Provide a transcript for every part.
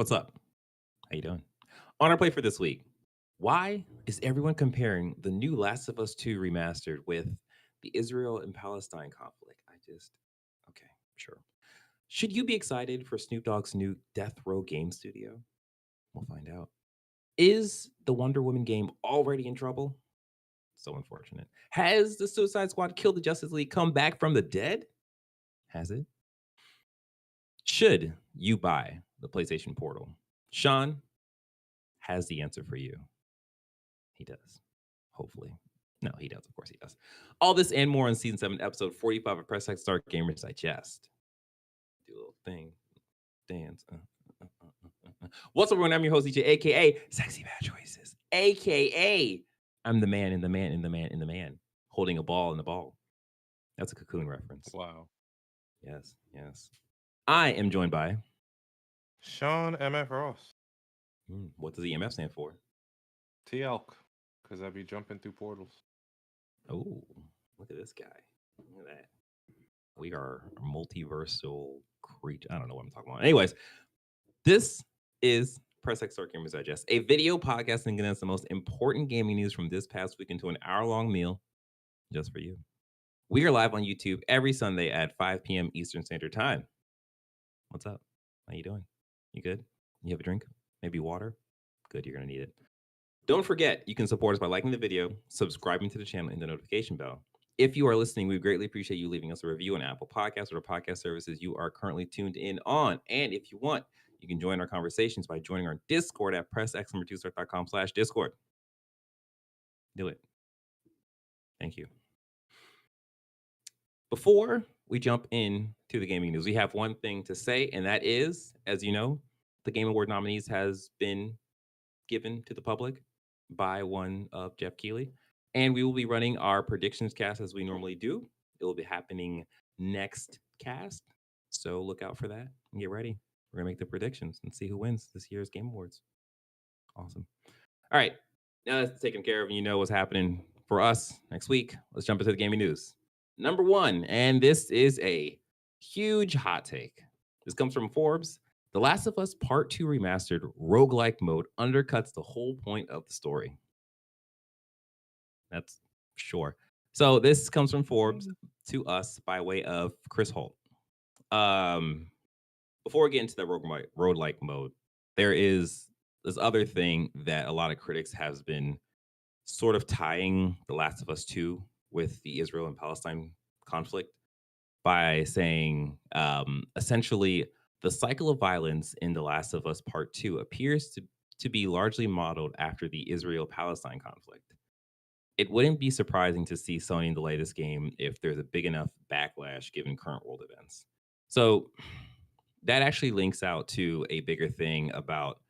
What's up? How you doing? On our play for this week, why is everyone comparing the new Last of Us 2 remastered with the Israel and Palestine conflict? Okay, sure. Should you be excited for Snoop Dogg's new Death Row game studio? We'll find out. Is the Wonder Woman game already in trouble? So unfortunate. Has the Suicide Squad killed the Justice League come back from the dead? Has it? Should you buy the PlayStation Portal? Sean has the answer for you. He does. Hopefully. No, he does. Of course he does. All this and more on season 7, episode 45 of Press X Start Gamers Digest. Do a little thing. Dance. What's up, everyone? I'm your host, DJ, aka Sexy Bad Choices, aka I'm the man in the man in the man in the man, holding a ball in the ball. That's a Cocoon reference. Wow. Yes, yes. I am joined by. Sean MF Ross. What does the EMF stand for? T-Elk. Because I be jumping through portals. Oh, look at this guy. Look at that. We are a multiversal creature. I don't know what I'm talking about. Anyways, this is Press X Start Gamers Digest, a video podcast that condenses the most important gaming news from this past week into an hour-long meal just for you. We are live on YouTube every Sunday at 5 p.m. Eastern Standard Time. What's up? How you doing? You good? You have a drink? Maybe water? Good, you're going to need it. Don't forget, you can support us by liking the video, subscribing to the channel, and the notification bell. If you are listening, we greatly appreciate you leaving us a review on Apple Podcasts or the podcast services you are currently tuned in on. And if you want, you can join our conversations by joining our Discord at pressx2start.com/Discord. Do it. Thank you. Before we jump into the gaming news, we have one thing to say, and that is, as you know, the Game Award nominees has been given to the public by one of Jeff Keighley. And we will be running our predictions cast as we normally do. It will be happening next cast. So look out for that and get ready. We're going to make the predictions and see who wins this year's Game Awards. Awesome. All right. Now that's taken care of and you know what's happening for us next week. Let's jump into the gaming news. Number one, and this is a huge hot take. This comes from Forbes. The Last of Us Part 2 Remastered roguelike mode undercuts the whole point of the story. That's sure. So this comes from Forbes to us by way of Chris Holt. Before we get into the roguelike mode, there is this other thing that a lot of critics has been sort of tying The Last of Us 2 with the Israel and Palestine conflict by saying essentially the cycle of violence in The Last of Us Part 2 appears to be largely modeled after the Israel-Palestine conflict. It wouldn't be surprising to see Sony delay this game if there's a big enough backlash given current world events. So that actually links out to a bigger thing about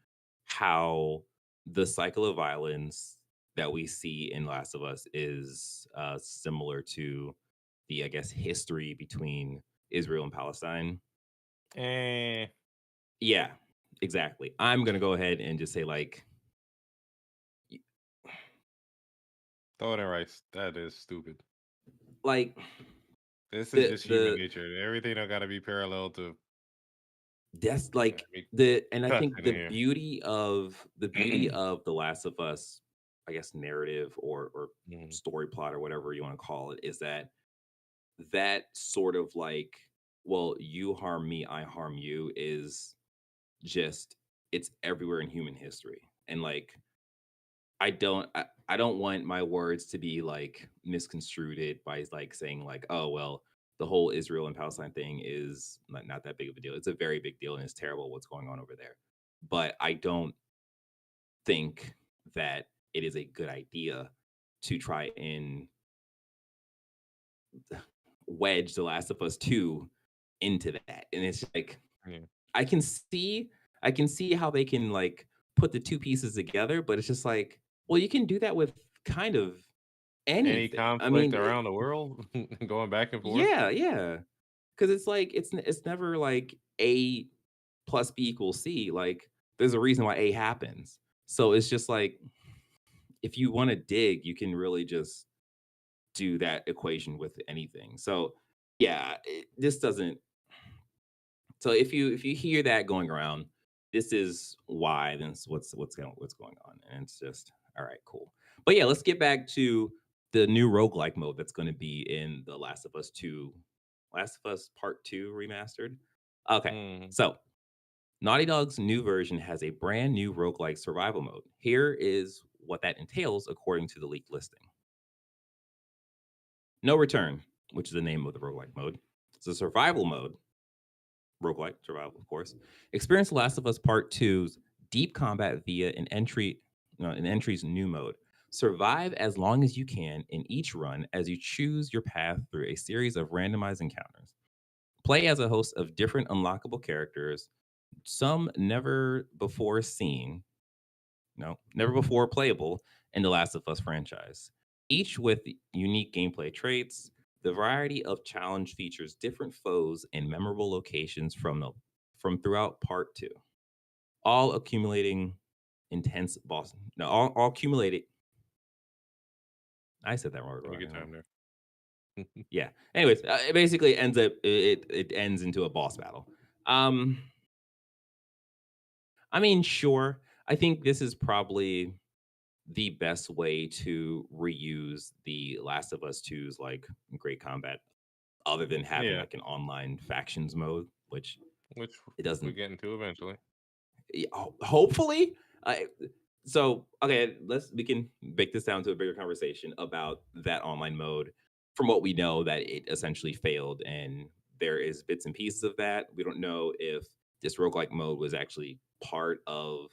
how the cycle of violence that we see in Last of Us is similar to the, I guess, history between Israel and Palestine. Yeah, exactly. I'm going to go ahead and just say, like, Throw it in rice. That is stupid. Like, this is just human nature. Everything don't gotta be parallel to. That's like and I think the beauty of The Last of Us, I guess, narrative or story plot or whatever you want to call it, is that sort of like, well, you harm me, I harm you, is just, it's everywhere in human history. And like, I don't want my words to be like misconstrued by like saying like, oh well, the whole Israel and Palestine thing is not that big of a deal. It's a very big deal and it's terrible what's going on over there. But I don't think that it is a good idea to try and wedge The Last of Us 2 into that. And it's like, I can see how they can like put the two pieces together, but it's just like, well, you can do that with kind of anything. Any conflict around the world, going back and forth. Yeah. Because it's like it's never like A plus B equals C. Like there's a reason why A happens. So it's just like, if you want to dig, you can really just do that equation with anything. So yeah, this doesn't. So if you hear that going around, this is why. This what's going on, and it's just all right, cool. But yeah, let's get back to the new roguelike mode that's going to be in the Last of Us 2, Last of Us Part 2 remastered. Okay, Mm. so Naughty Dog's new version has a brand new roguelike survival mode. Here is what that entails according to the leaked listing. No Return, which is the name of the roguelike mode. It's a survival mode, roguelike survival, of course. Experience The Last of Us Part Two's deep combat via an entry's new mode. Survive as long as you can in each run as you choose your path through a series of randomized encounters. Play as a host of different unlockable characters, some never before seen, no, never before playable in the Last of Us franchise, each with unique gameplay traits. The variety of challenge features different foes and memorable locations from throughout part two, all accumulating intense boss. No, all accumulated. I said that word Take wrong. your Hang on. time there. Yeah. Anyways, it basically it ends into a boss battle. Um, I mean, sure. I think this is probably the best way to reuse the Last of Us 2's like great combat, other than having Yeah, like an online factions mode, which which it we doesn't. get into eventually. Hopefully, so okay, we can break this down to a bigger conversation about that online mode. From what we know, that it essentially failed, and there is bits and pieces of that. We don't know if this roguelike mode was actually part of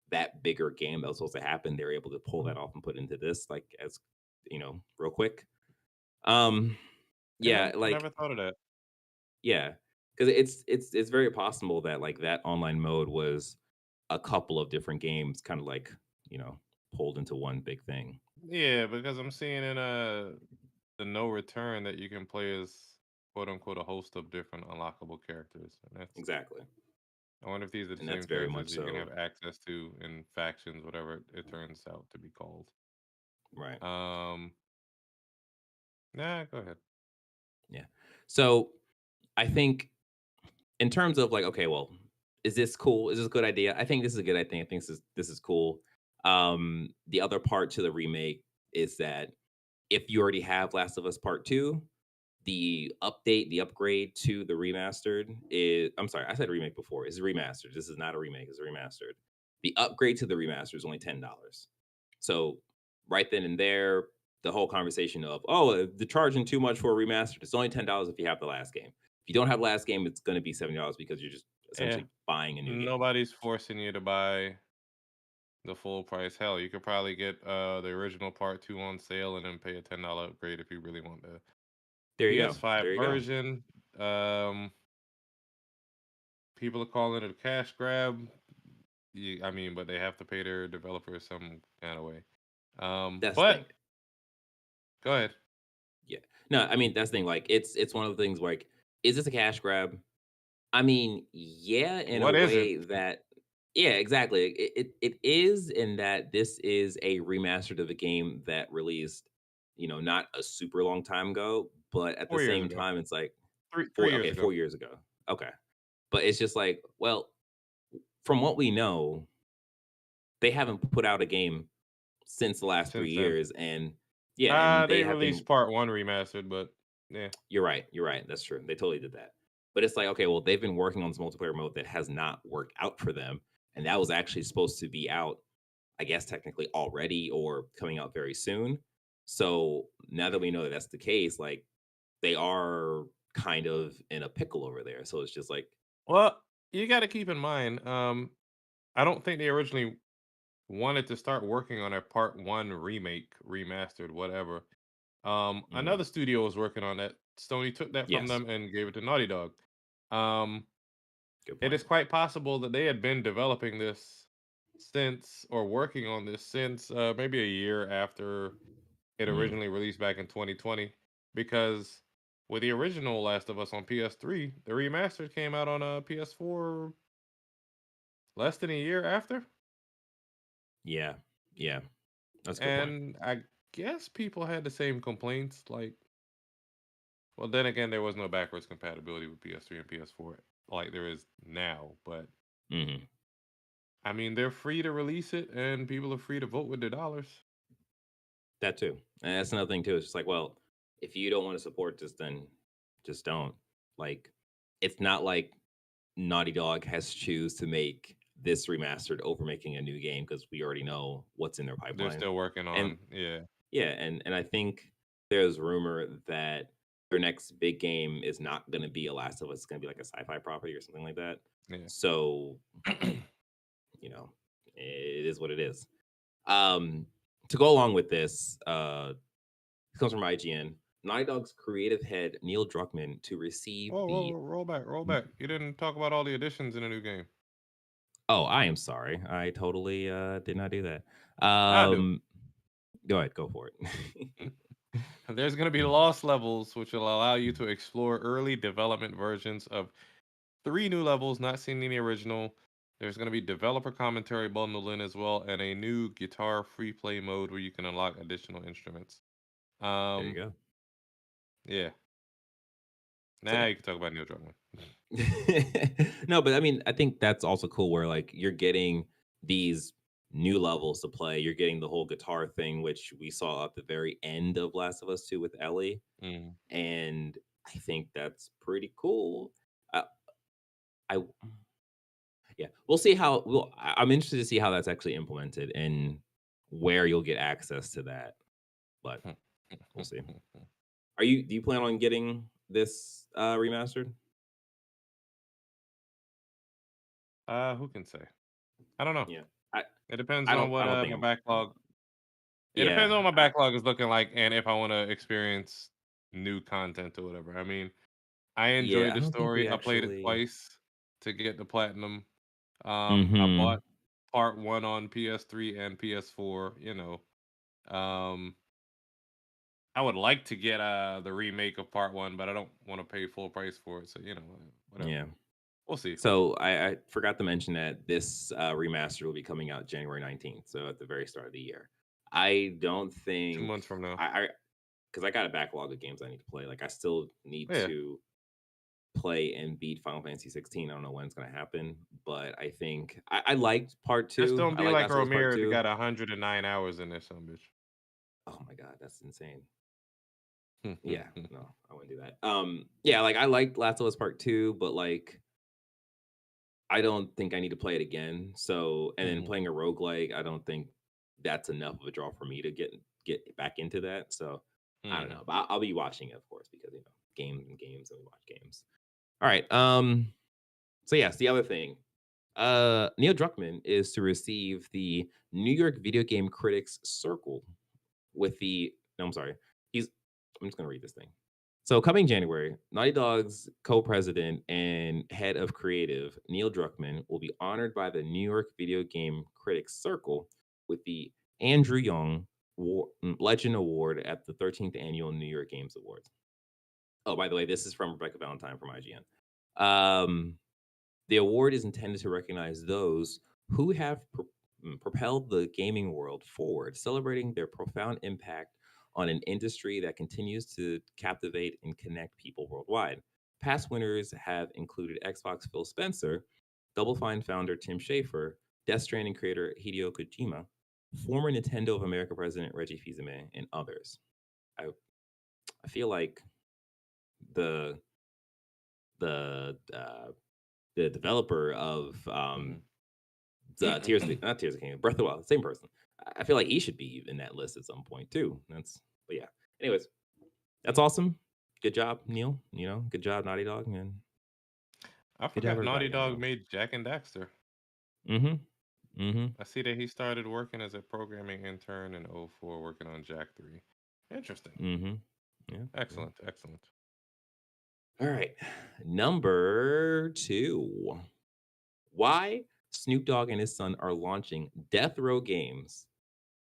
that bigger game that was supposed to happen. They're able to pull that off and put into this, like as real quick. Um, Yeah, yeah, I like never thought of that. yeah, because it's very possible that like that online mode was a couple of different games kind of like, you know, pulled into one big thing. Yeah, because I'm seeing in the no return that you can play as quote unquote a host of different unlockable characters. And that's Exactly. I wonder if these are the And that's same very characters much that you can so. have access to in factions, whatever it turns out to be called. Right. Um, nah, go ahead. Yeah. So I think in terms of like, okay, well, is this cool? Is this a good idea? I think this is a good idea. I think this is cool. The other part to the remake is that if you already have Last of Us Part 2, the upgrade to the remastered is, I'm sorry, I said remake before. It's remastered. This is not a remake, it's a remastered. The upgrade to the remaster is only $10. So right then and there, the whole conversation of, oh, they're charging too much for a remastered. It's only $10 if you have the last game. If you don't have last game, it's going to be $70 because you're just Yeah, essentially buying a new game. nobody's forcing you to buy the full price. Hell, you could probably get the original part two on sale and then pay a $10 upgrade if you really want the There you go. PS5 There you go. version. Um, People are calling it a cash grab. I mean, but they have to pay their developers some kind of way. That's the thing. But go ahead. Yeah. No, I mean that's the thing. Like it's one of the things like, is this a cash grab? I mean, yeah, in a What isn't? way that yeah, exactly. It is in that this is a remastered of a game that released, not a super long time ago, but at the 4 years same ago. time, it's like Three four years okay, ago. 4 years ago. Okay. But it's just like, well, from what we know, they haven't put out a game since the last three Since then, years. And yeah, and they they have been released part one remastered, but yeah, You're right. You're right. That's true. They totally did that. But it's like, okay, well, they've been working on this multiplayer mode that has not worked out for them. And that was actually supposed to be out, I guess, technically already or coming out very soon. So now that we know that that's the case, like they are kind of in a pickle over there. So it's just like, well, you got to keep in mind. I don't think they originally wanted to start working on a part one remake, remastered, whatever. mhm, Another studio was working on that. Sony took that from yes, them and gave it to Naughty Dog. Um, good it point. is quite possible that they had been developing this since, or working on this since, maybe a year after it Mm, originally released back in 2020. Because with the original Last of Us on PS3, the remastered came out on a PS4 less than a year after. yeah, yeah, that's a good point. And I guess people had the same complaints. Like, well, then again, there was no backwards compatibility with PS3 and PS4 like there is now. But Hmm. I mean, they're free to release it, and people are free to vote with their dollars. That too. And that's another thing too. It's just like, well, if you don't want to support this, then just don't. Like, it's not like Naughty Dog has choose to make this remastered over making a new game because we already know what's in their They're pipeline. still working And on, yeah, yeah, and I think there's rumor that their next big game is not going to be a Last of Us. It's going to be like a sci-fi property or something like that. yeah. So, you know, it is what it is. Um, to go along with this, it comes from IGN. Naughty Dog's creative head Neil Druckmann to receive Whoa, whoa, the. whoa, roll back, roll back. You didn't talk about all the additions in the new game. Oh, I am sorry. I totally did not do that. I do. Go ahead, go for it. There's going to be lost levels, which will allow you to explore early development versions of 3 new levels not seen in the original. There's going to be developer commentary bundled in as well, and a new guitar free play mode where you can unlock additional instruments. There you Um, go. yeah. So Now yeah. you can talk about Neil Druckmann. No, but I mean, I think that's also cool where like you're getting these new levels to play. You're getting the whole guitar thing, which we saw at the very end of Last of Us 2 with Ellie. Mm. And I think that's pretty cool. Uh, I yeah, we'll see how I'm interested to see how that's actually implemented and where you'll get access to that. But we'll see. Do you plan on getting this remastered? Who can say? I don't know. Yeah. I It depends I on don't what I don't think my I'm backlog. It depends yeah. on what my backlog is looking like, and if I want to experience new content or whatever. I mean, I Yeah, enjoyed I the don't think we story. I played it actually twice to get the platinum. I Mhm. bought part one on PS3 and PS4. Um, I would like to get the remake of part one, but I don't want to pay full price for it. So whatever. Yeah. We'll see. So I forgot to mention that this remaster will be coming out January 19th, so at the very start of the year. I don't 2 months think from now. I because I got a backlog of games I need to play. Like I still need Yeah, to play and beat Final Fantasy 16. I don't know when it's gonna happen, but I think I liked part just two. don't I be like like Last of Us Part Romero that Two. got 109 hours in this, son bitch. Oh my god, that's insane. Yeah, no, I wouldn't do that. Yeah, like I liked Last of Us Part Two, but like I don't think I need to play it again. So, and then playing a roguelike, I don't think that's enough of a draw for me to get back into that. So, I don't know, but I'll be watching it, of course, because games and games, and we watch games. All right. So yes, the other thing, Neil Druckmann is to receive the New York Video Game Critics Circle with the. No, I'm sorry. He's. I'm just gonna read this thing. So, coming January, Naughty Dog's co-president and head of creative, Neil Druckmann, will be honored by the New York Video Game Critics Circle with the Andrew Young Legend Award at the 13th Annual New York Games Awards. Oh, by the way, this is from Rebecca Valentine from IGN. Um, the award is intended to recognize those who have propelled the gaming world forward, celebrating their profound impact on an industry that continues to captivate and connect people worldwide. Past winners have included Xbox Phil Spencer, Double Fine founder Tim Schafer, Death Stranding creator Hideo Kojima, former Nintendo of America president Reggie Fils-Aimé, and others. I feel like the the uh, the developer of Tears of the not Tears of the Kingdom, Breath of the Wild, same person. I feel like he should be in that list at some point too. But yeah. Anyways, that's awesome. Good job, Neil. Good job, Naughty Dog, and I good job, forgot Naughty everybody Dog involved. made Jack and Daxter. Mm-hmm. Mm-hmm. I see that he started working as a programming intern in '04, working on Jack 3. Interesting. Mm-hmm. Yeah. Yeah. Excellent. Excellent. All right. Number 2. Why Snoop Dogg and his son are launching Death Row Games.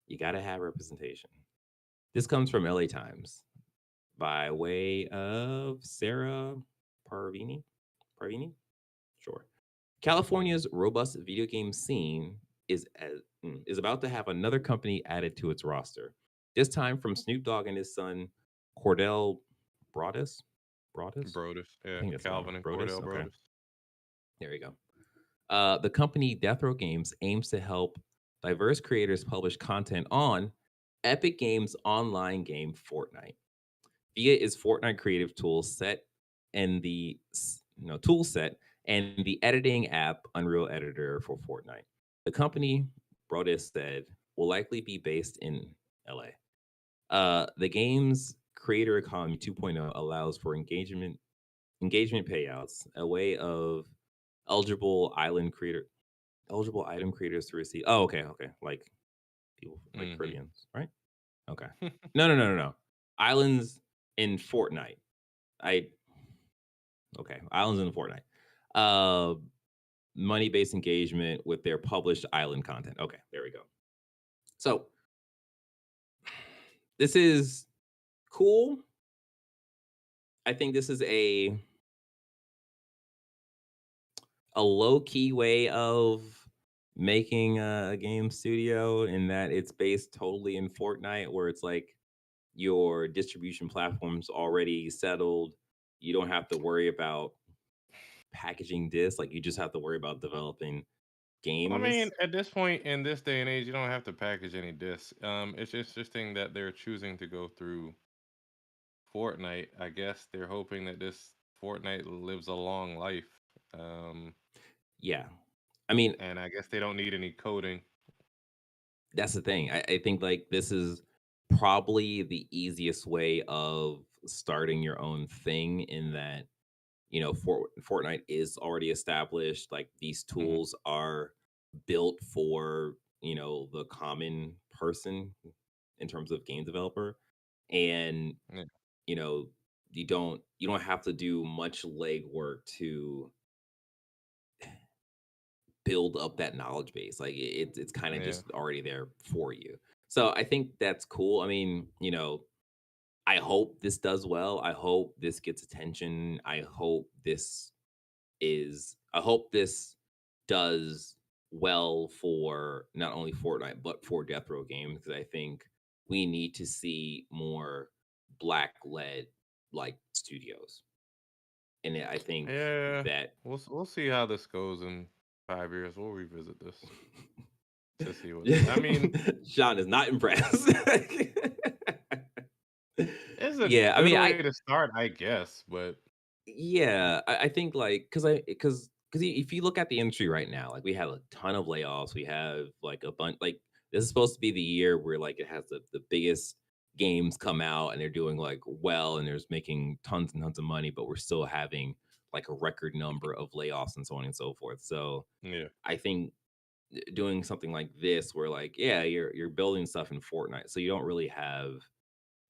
You gotta have representation. This comes from LA Times by way of Sarah Parvini. Parvini? Sure. California's robust video game scene is about to have another company added to its roster. This time from Snoop Dogg and his son Cordell Broadus. Broadus? Brodus. I Yeah. think that's the one. Calvin and Broadus. Cordell Okay, Brodus. there you go. The company Death Row Games aims to help diverse creators publish content on Epic Games' online game Fortnite via its Fortnite creative tool set and the tool set and the editing app Unreal Editor for Fortnite. The company, Brodus said, will likely be based in LA. The game's creator economy 2.0 allows for engagement payouts, a way of eligible island creator eligible item creators to receive. Oh, okay. Like people like Hmm. Caribbeans, right? Okay. No. Islands in Fortnite. I okay. Islands in Fortnite. Uh money-based engagement with their published island content. Okay, there we go. So this is cool. I think this is a low-key way of making a game studio in that it's based totally in Fortnite, where it's like your distribution platform's already settled. You don't have to worry about packaging discs. Like you just have to worry about developing I mean, games. at this point in this day and age, you don't have to package any discs. It's just interesting that they're choosing to go through Fortnite. I guess they're hoping that this Fortnite lives a long life. Um, Yeah. I mean, and I guess they don't need any coding. that's the thing. I think like this is probably the easiest way of starting your own thing in that, Fortnite is already established. Like these Hmm. tools are built for, the common person in terms of game developer. And, Yeah, you know, you don't have to do much legwork to build up that knowledge base. Like it's kind of yeah, just already there for you. So I think that's cool. I mean, I hope this does well. I hope this gets attention. I hope this does well for not only Fortnite but for Death Row Games, because I think we need to see more black led like studios. And I think yeah. that We'll see how this goes in 5 years. We'll revisit this to see what's. I mean, Sean is not impressed. it's a Yeah, I good mean, way to start, I guess. But I think like because if you look at the industry right now, like we have a ton of layoffs. We have like a bunch like this is supposed to be the year where like it has the biggest games come out and they're doing like well and there's making tons and tons of money, but we're still having like a record number of layoffs and so on and so forth. So yeah, I think doing something like this where like yeah you're building stuff in Fortnite, so you don't really have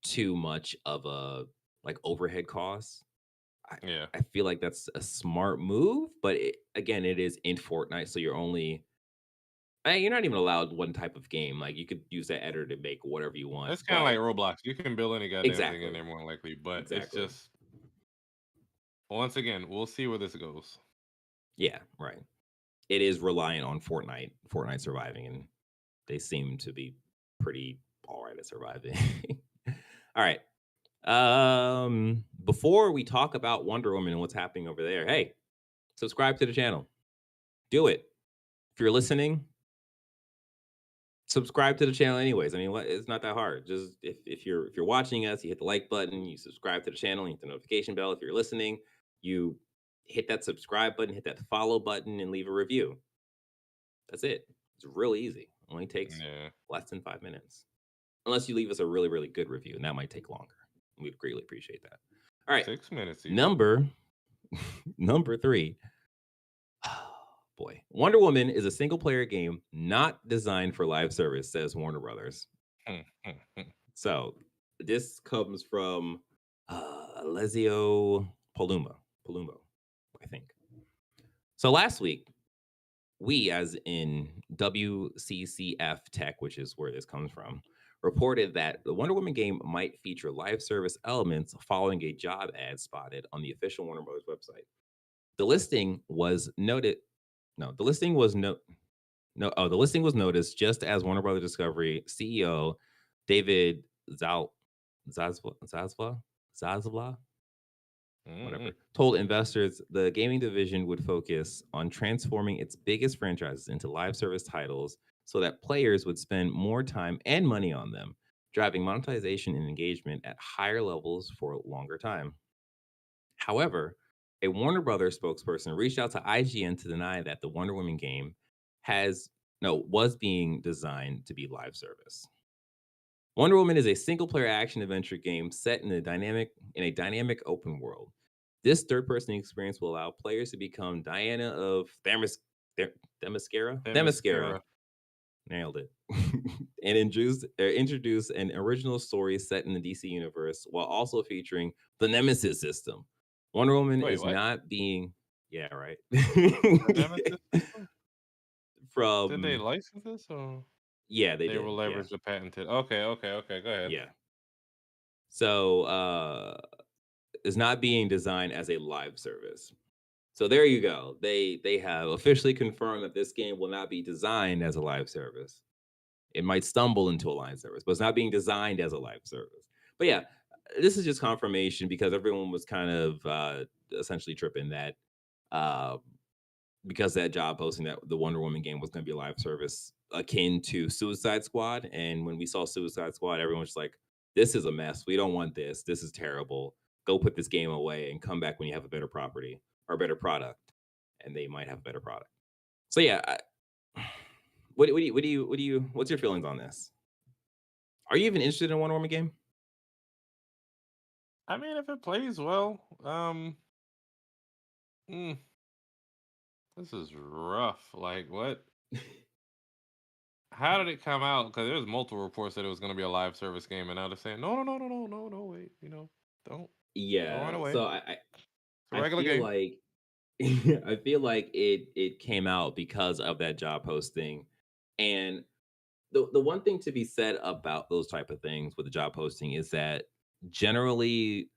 too much of a like overhead costs. I yeah, I feel like that's a smart move, but again, it is in Fortnite, so you're not even allowed one type of game. Like you could use that editor to make whatever you want, it's kind of but like Roblox. You can build any goddamn thing in exactly, there, more than likely. But it's exactly, just once again, we'll see where this goes. yeah, right. It is reliant on Fortnite surviving, and they seem to be pretty all right at surviving. All right. Before we talk about Wonder Woman and what's happening over there, hey, subscribe to the channel. Do it. If you're listening, subscribe to the channel anyways. I mean, it's not that hard. Just if you're watching us, you hit the like button, you subscribe to the channel, you hit the notification bell. If you're listening, you hit that subscribe button, hit that follow button, and leave a review. That's it. It's real easy. It only takes Yeah, less than 5 minutes. Unless you leave us a really, really good review, and that might take longer. We'd greatly appreciate that. All right. 6 minutes even. Number number three. Oh, boy. Wonder Woman is a single player game not designed for live service, says Warner Brothers. Hmm, hmm, hmm. So this comes from Alessio Palumbo, I think. So last week, we, as in WCCFtech, which is where this comes from, reported that the Wonder Woman game might feature live service elements following a job ad spotted on the official Warner Brothers website. The listing was noted. No, the listing was no. Oh, the listing was noticed just as Warner Brothers Discovery CEO David Zazwa, Mm-mm. whatever, told investors the gaming division would focus on transforming its biggest franchises into live service titles so that players would spend more time and money on them, driving monetization and engagement at higher levels for a longer time. However, a Warner Brothers spokesperson reached out to IGN to deny that the Wonder Woman game has was being designed to be live service. Wonder Woman is a single-player action adventure game set in a dynamic open world. This third-person experience will allow players to become Diana of That Themyscira, mascara. nailed it, and introduce an original story set in the DC universe while also featuring the Nemesis system. Wonder Woman Wait, is what? not being, yeah, right. The Nemesis system? Did they From, license this or yeah, they they will did. Yeah. leverage the patented? Okay, okay, okay. Go ahead. Yeah. So, is not being designed as a live service. So there you go. They have officially confirmed that this game will not be designed as a live service. It might stumble into a live service, but it's not being designed as a live service. But yeah, this is just confirmation because everyone was kind of essentially tripping that uh, because that job posting that the Wonder Woman game was going to be a live service akin to Suicide Squad. And when we saw Suicide Squad, everyone was just like, this is a mess. We don't want this. This is terrible. Go put this game away and come back when you have a better property or a better product. And they might have a better product. So yeah, what's your feelings on this? Are you even interested in a Wonder Woman game? I mean, if it plays well, mm, this is rough. Like, what? How did it come out? Because there was multiple reports that it was going to be a live service game, and now they're saying, no, no, no, no, no, no, no, wait, don't, don't run Yeah. away. So It's a I regular feel game. like I feel like it came out because of that job posting. And the one thing to be said about those type of things with the job posting is that generally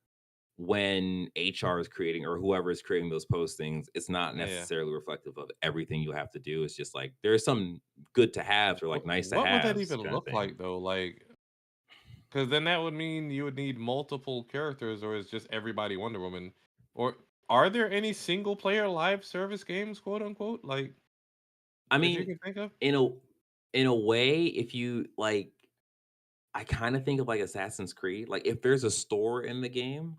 when HR is creating or whoever is creating those postings, it's not Yeah. necessarily reflective of everything you have to do. It's just like there's some good to haves or like nice to What would that haves even kind of look thing. like though? Like, because then that would mean you would need multiple characters, or is just everybody Wonder Woman? Or are there any single player live service games, quote unquote, like I that you mean, can think of? in a way, if you like, I kind of think of like Assassin's Creed. Like if there's a store in the game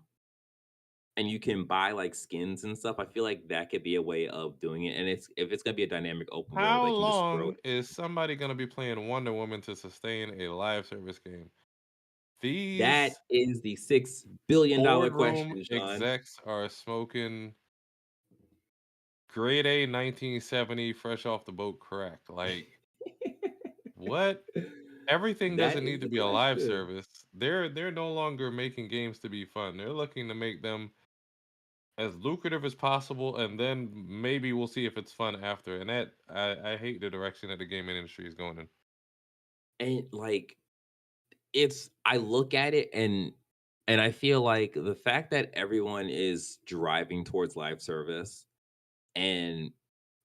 and you can buy like skins and stuff, I feel like that could be a way of doing it. And it's if it's gonna be a dynamic open world, How they can just throw long is somebody gonna be playing Wonder Woman to sustain a live service game? that These is the $6 billion boardroom question, Sean. execs are smoking grade A 1970 fresh off the boat crack. Like, what? Everything That doesn't is need to the be a live question. service. They're no longer making games to be fun. They're looking to make them as lucrative as possible, and then maybe we'll see if it's fun after. And that I hate the direction that the gaming industry is going in. And like it's I look at it and I feel like the fact that everyone is driving towards live service and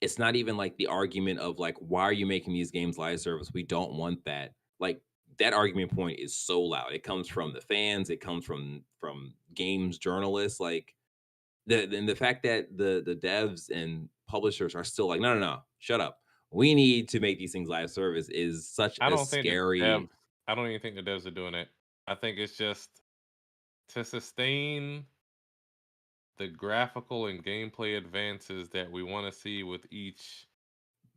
it's not even like the argument of like, why are you making these games live service? We don't want that. Like that argument point is so loud. It comes from the fans. It comes from games journalists. Like the fact that the devs and publishers are still like, no, no, no, shut up. We need to make these things live service is such I a don't think the devs. scary. I don't even think the devs are doing it. I think it's just to sustain the graphical and gameplay advances that we want to see with each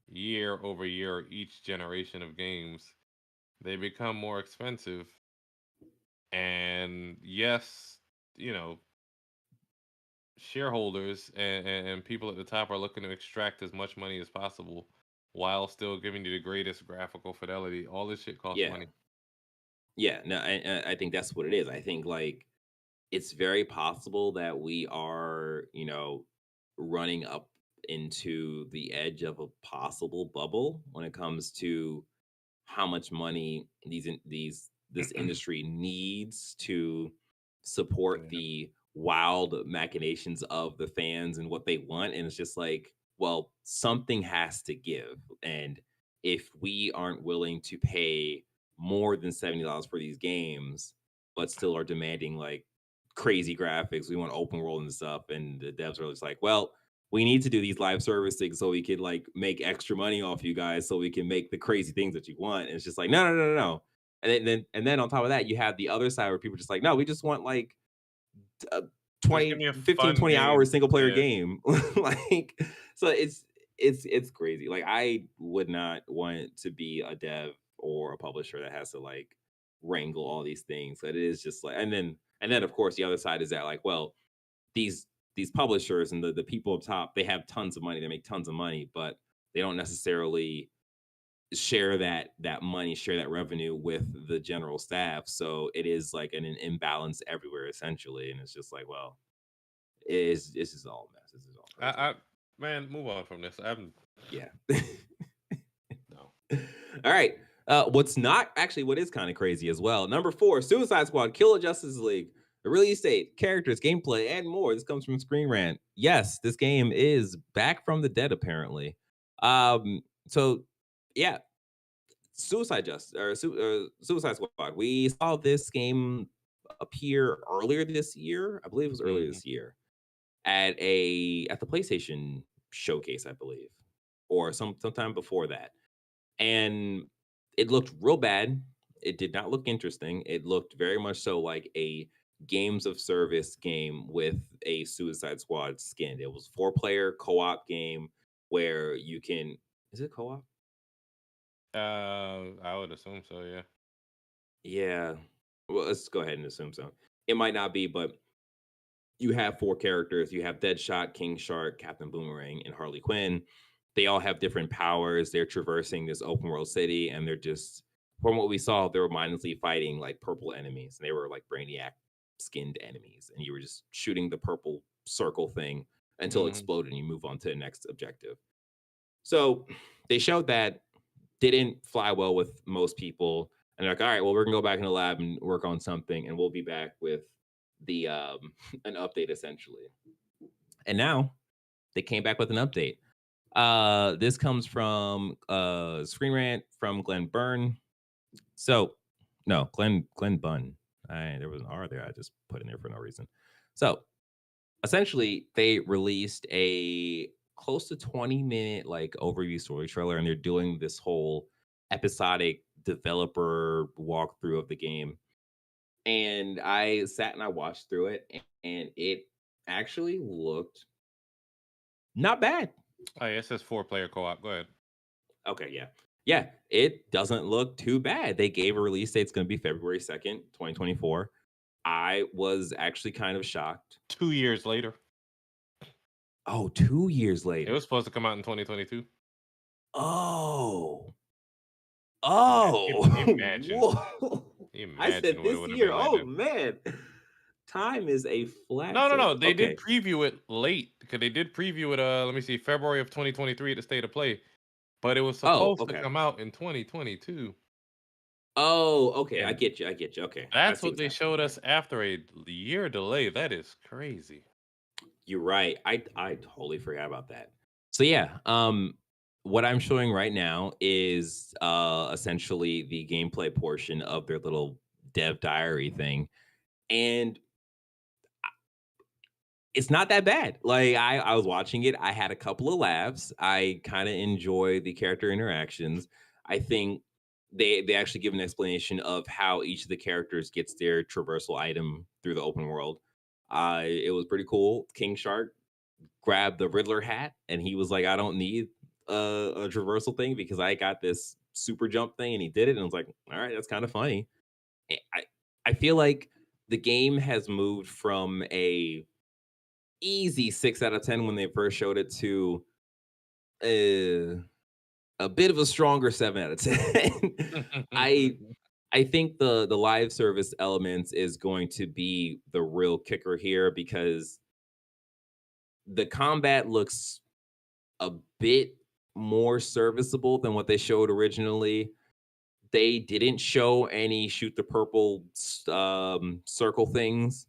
year over year, each generation of games. They become more expensive, and yes, you know, shareholders and people at the top are looking to extract as much money as possible while still giving you the greatest graphical fidelity. All this shit costs Yeah, money. yeah. No, I think that's what it is. I think like it's very possible that we are, running up into the edge of a possible bubble when it comes to how much money this industry needs to support Yeah. the wild machinations of the fans and what they want. And it's just like, well, something has to give. And if we aren't willing to pay more than $70 for these games, but still are demanding like crazy graphics. We want open world and stuff. And the devs are just like, well, we need to do these live service things so we could like make extra money off you guys, so we can make the crazy things that you want. And it's just like, no, no, no, no, no. And then on top of that, you have the other side where people are just like, no, we just want like a Just give 20, me a 15, fun 20 game. hour single player Yeah. game. Like, so it's crazy. Like, I would not want to be a dev or a publisher that has to like wrangle all these things. But it is just like, and then of course the other side is that like, well, these publishers and the people up top, they have tons of money, they make tons of money, but they don't necessarily share that money, share that revenue with the general staff. So it is like an imbalance everywhere essentially. And it's just like, well, this is all a mess. This is all crazy. I man, move on from this. I'm Yeah. no. All right. What is kind of crazy as well. Number 4, Suicide Squad, Kill a Justice League. The release date, characters, gameplay, and more. This comes from Screen Rant. Yes, this game is back from the dead, apparently. So yeah, Suicide Squad. We saw this game appear earlier this year. I believe it was earlier Mhm. this year at the PlayStation showcase, I believe, or sometime before that. And it looked real bad. It did not look interesting. It looked very much so like a games of service game with a Suicide Squad skin. It was 4-player co-op game where you can. Is it co-op? I would assume so, yeah. Yeah. Well, let's go ahead and assume so. It might not be, but you have 4 characters. You have Deadshot, King Shark, Captain Boomerang, and Harley Quinn. They all have different powers. They're traversing this open world city, and they're just, from what we saw, they were mindlessly fighting like purple enemies. And they were like Brainiac skinned enemies. And you were just shooting the purple circle thing until it Mhm. exploded and you move on to the next objective. So they showed that didn't fly well with most people. And they're like, all right, well, we're gonna go back in the lab and work on something, and we'll be back with the an update essentially. And now they came back with an update. This comes from Screen Rant from Glenn Byrne. So no, Glenn Bunn. There was an R there. I just put in there for no reason. So essentially, they released a close to 20-minute like overview story trailer, and they're doing this whole episodic developer walkthrough of the game. And I sat and I watched through it, and it actually looked not bad. Oh yeah, it says 4-player co-op. Go ahead. Okay, yeah. Yeah, it doesn't look too bad. They gave a release date. It's going to be February 2nd, 2024. I was actually kind of shocked. 2 years later. Oh, 2 years It was later. supposed to come out in 2022. Oh, Man, oh, imagine. whoa. I said Imagine what it this would have year. been like Oh, then. man. Time is a flat No, no, no. circle. They did Okay. preview it late because they did preview it. Let me see, February of 2023 at the State of Play, but it was Oh, supposed to okay. come out in 2022. Oh, okay. I And get you. I get you. Okay. I that's see what what's they happening showed here. us after a year delay. That is crazy. You're right. I totally forgot about that. So yeah, what I'm showing right now is essentially the gameplay portion of their little dev diary thing. And it's not that bad. Like I was watching it, I had a couple of laughs. I kind of enjoy the character interactions. I think they actually give an explanation of how each of the characters gets their traversal item through the open world. It was pretty cool. King Shark grabbed the Riddler hat and he was like, I don't need a traversal thing because I got this super jump thing, and he did it. And I was like, all right, that's kind of funny. I feel like the game has moved from a easy 6 out of 10 when they first showed it to uh, a bit of a stronger 7 out of 10. I I think the live service elements is going to be the real kicker here because the combat looks a bit more serviceable than what they showed originally. They didn't show any shoot the purple circle things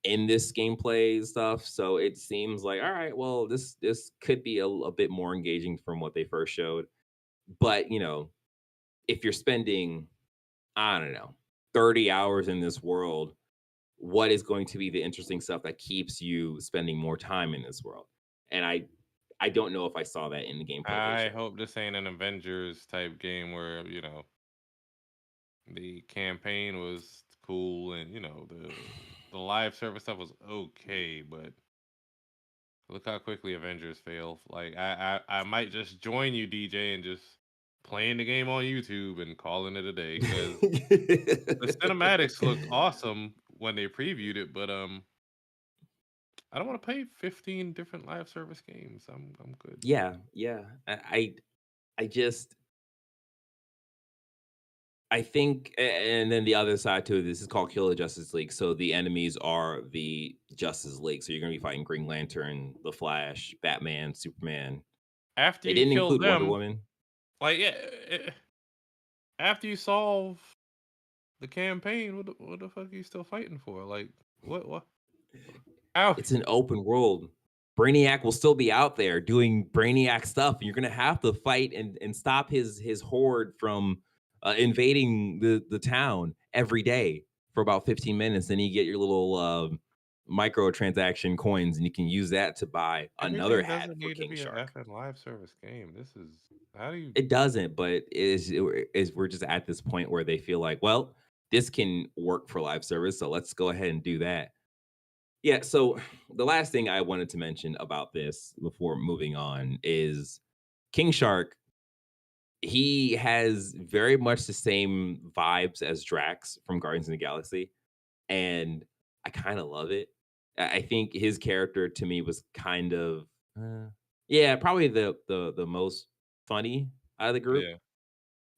in this gameplay stuff, so it seems like, all right, well, this could be a bit more engaging from what they first showed. But if you're spending, I don't know, 30 hours in this world, what is going to be the interesting stuff that keeps you spending more time in this world. And I don't know if I saw that in the gameplay they I showed. hope this ain't an Avengers type game where, the campaign was cool and, the live service stuff was okay, but look how quickly Avengers fail. Like I might just join you, DJ, and just playing the game on YouTube and calling it a day because the cinematics looked awesome when they previewed it, but I don't want to play 15 different live service games. I'm good. Yeah, yeah. I just I think, and then the other side to it, this is called Kill the Justice League. So the enemies are the Justice League. So you're gonna be fighting Green Lantern, the Flash, Batman, Superman. After They you didn't kill include Wonder them, Woman. like yeah, after you solve the campaign, what the fuck are you still fighting for? Like what? How? It's an open world. Brainiac will still be out there doing Brainiac stuff, and you're gonna have to fight and stop his horde from invading the town every day for about 15 minutes. Then you get your little microtransaction coins, and you can use that to buy another Everything hat doesn't for need to King be a Shark. FN live service game. This is how do you? It doesn't, but is we're just at this point where they feel like, well, this can work for live service, so let's go ahead and do that. Yeah, so the last thing I wanted to mention about this before moving on is King Shark. He has very much the same vibes as Drax from Guardians of the Galaxy, and I kind of love it. I think his character to me was kind of, uh, yeah, probably the most funny out of the group, Yeah,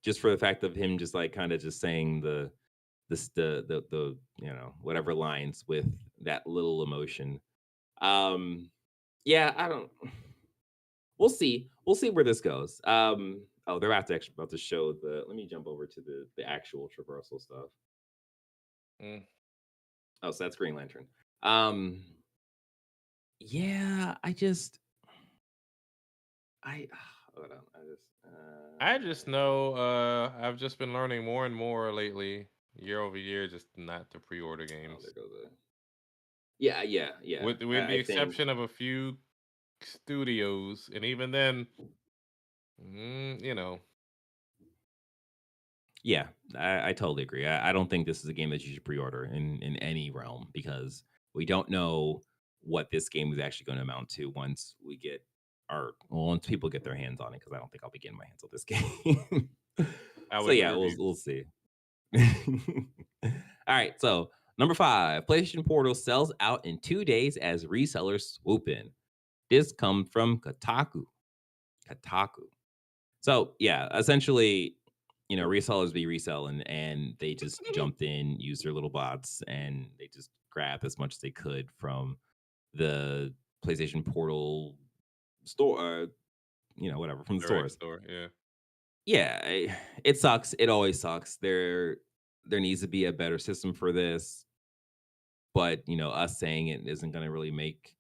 just for the fact of him just like kind of just saying the whatever lines with that little emotion. Yeah, I don't. We'll see. We'll see where this goes. Oh, they're about to show the. Let me jump over to the actual traversal stuff. mm, Oh, so that's Green Lantern. Yeah, I hold on. I just know. I've just been learning more and more lately, year over year, just not to pre-order Oh, games, there goes it. Yeah, yeah, yeah. with the I think exception of a few studios, and even then, you know, yeah, I totally agree. I don't think this is a game that you should pre-order in any realm because we don't know what this game is actually going to amount to once we get once people get their hands on it. Because I don't think I'll be getting my hands on this game. I So wouldn't yeah, review. we'll see. All right, so number 5, PlayStation Portal sells out in 2 days as resellers swoop in. This comes from Kotaku. Kotaku. So yeah, essentially, resellers be reselling and they just jumped in, used their little bots, and they just grabbed as much as they could from the PlayStation Portal store, whatever from the Direct stores. store, yeah. Yeah, it sucks. It always sucks. There needs to be a better system for this, but us saying it isn't going to really make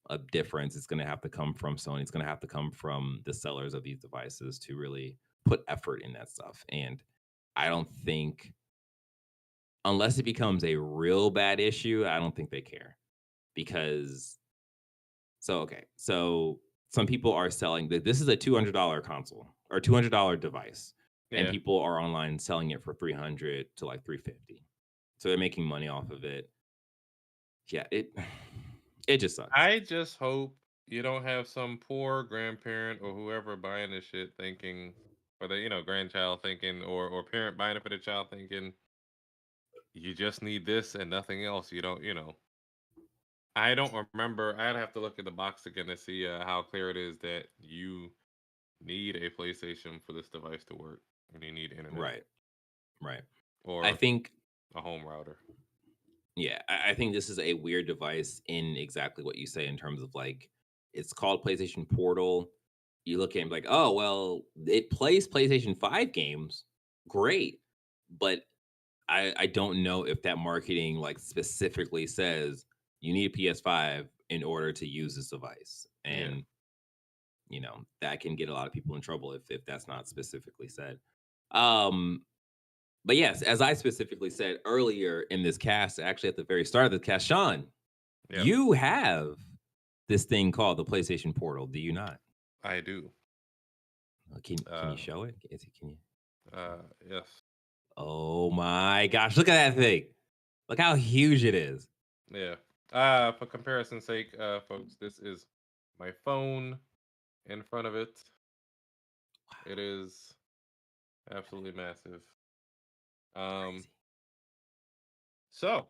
a difference. It's going to have to come from Sony. It's going to have to come from the sellers of these devices to really put effort in that stuff. And I don't think, unless it becomes a real bad issue, I don't think they care because, okay, so some people are selling that this is a $200 console or $200 device, and Yeah. people are online selling it for 300 to like 350. So they're making money off of it. Yeah, it just sucks. I just hope you don't have some poor grandparent or whoever buying this shit thinking, or the grandchild thinking, or parent buying it for the child thinking, you just need this and nothing else. You don't, I don't remember. I'd have to look at the box again to see how clear it is that you need a PlayStation for this device to work, and you need internet Right. Right. I or think, a home router. yeah, I think this is a weird device in exactly what you say in terms of like it's called PlayStation Portal. You look at it and be like, oh well, it plays PlayStation 5 games. Great. But I don't know if that marketing like specifically says you need a PS5 in order to use this device. Yeah. And that can get a lot of people in trouble if that's not specifically said. Um But yes, as I specifically said earlier in this cast, actually at the very start of the cast, Sean, Yeah, you have this thing called the PlayStation Portal, do you not? I do. Can you Uh, show it? Can you? yes, Oh my gosh, look at that thing. Look how huge it is. yeah. For comparison's sake, folks, this is my phone in front of it. It Wow, is absolutely massive. Um, crazy. so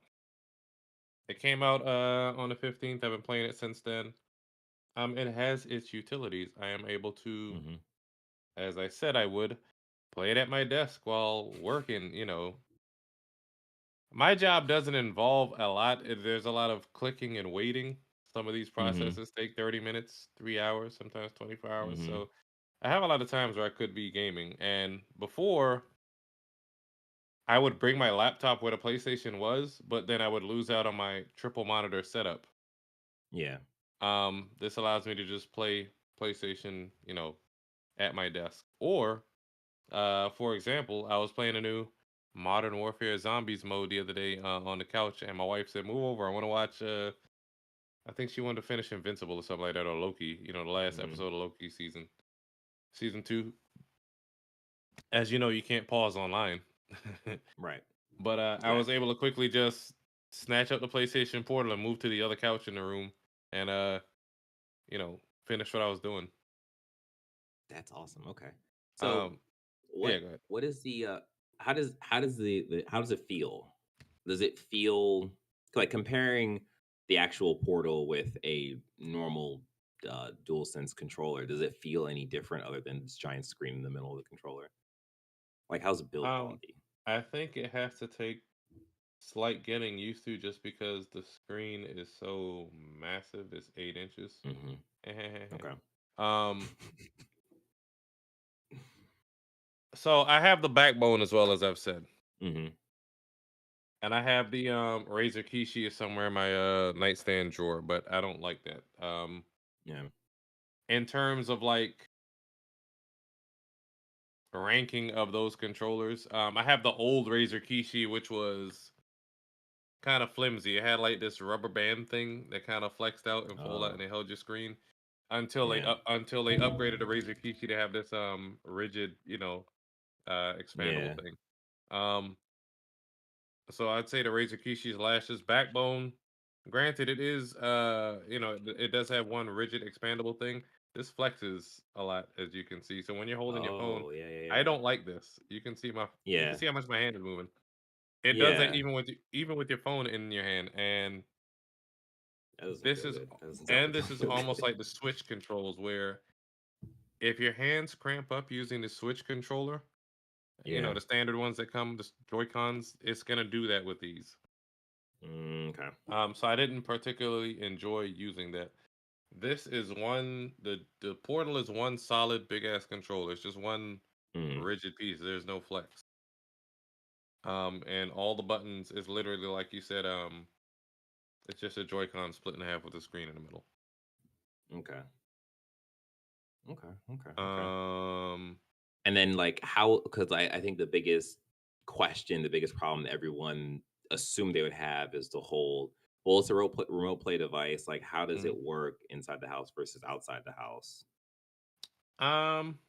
it came out on the 15th. I've been playing it since then. It has its utilities. I am able to, Hmm. as I said I would, play it at my desk while working. My job doesn't involve a lot. There's a lot of clicking and waiting. Some of these Hmm. processes take 30 minutes, 3 hours, sometimes 24 hours. Hmm. So I have a lot of times where I could be gaming. And before, I would bring my laptop where the PlayStation was, but then I would lose out on my triple monitor setup. Yeah. This allows me to just play PlayStation, at my desk. Or, for example, I was playing a new Modern Warfare Zombies mode the other day on the couch, and my wife said, "Move over. I want to watch." I think she wanted to finish Invincible or something like that, or Loki. The last Hmm. episode of Loki season two. As you know, you can't pause online. Right. But I was Exactly. able to quickly just snatch up the PlayStation Portal and move to the other couch in the room, and finish what I was doing. That's awesome. Okay. So Um, yeah, what go ahead. what is the how does it feel? Does it feel like comparing the actual portal with a normal dual sense controller, does it feel any different other than this giant screen in the middle of the controller? Like how's the build Um, quality? I think it has to take slight getting used to just because the screen is so massive. It's 8 inches. Hmm. Okay. um, so I have the backbone as well as I've said, Hmm. and I have the Razer Kishi somewhere in my nightstand drawer, but I don't like that. Yeah. In terms of like ranking of those controllers, I have the old Razer Kishi, which was kind of flimsy. It had like this rubber band thing that kind of flexed out and folded out, Oh, and it held your screen until they yeah. upgraded the Razer Kishi to have this rigid, expandable Yeah. thing. Um, so I'd say the Razer Kishi's lashes backbone. Granted, it is it does have one rigid expandable thing. This flexes a lot, as you can see. So when you're holding your phone, Oh, yeah, yeah, I yeah. don't like this. You can Yeah. see how much my hand is moving. It does that Yeah. even with your phone in your hand, and That doesn't this feel is good. That doesn't sound and like this it'll is feel almost good. like the Switch controls, where if your hands cramp up using the Switch controller, Yeah. the standard ones that come, the Joy Cons, it's gonna do that with these. Okay. So I didn't particularly enjoy using that. This is the Portal is one solid big ass controller. It's just one Mm. rigid piece. There's no flex. And all the buttons is literally like you said. It's just a Joy-Con split in half with a screen in the middle. Okay. Okay. Okay. Okay. Um, And then like how because I think the biggest question, the biggest problem that everyone assumed they would have is the whole well, it's a remote play device. Like, how does mhm. it work inside the house versus outside the house? um,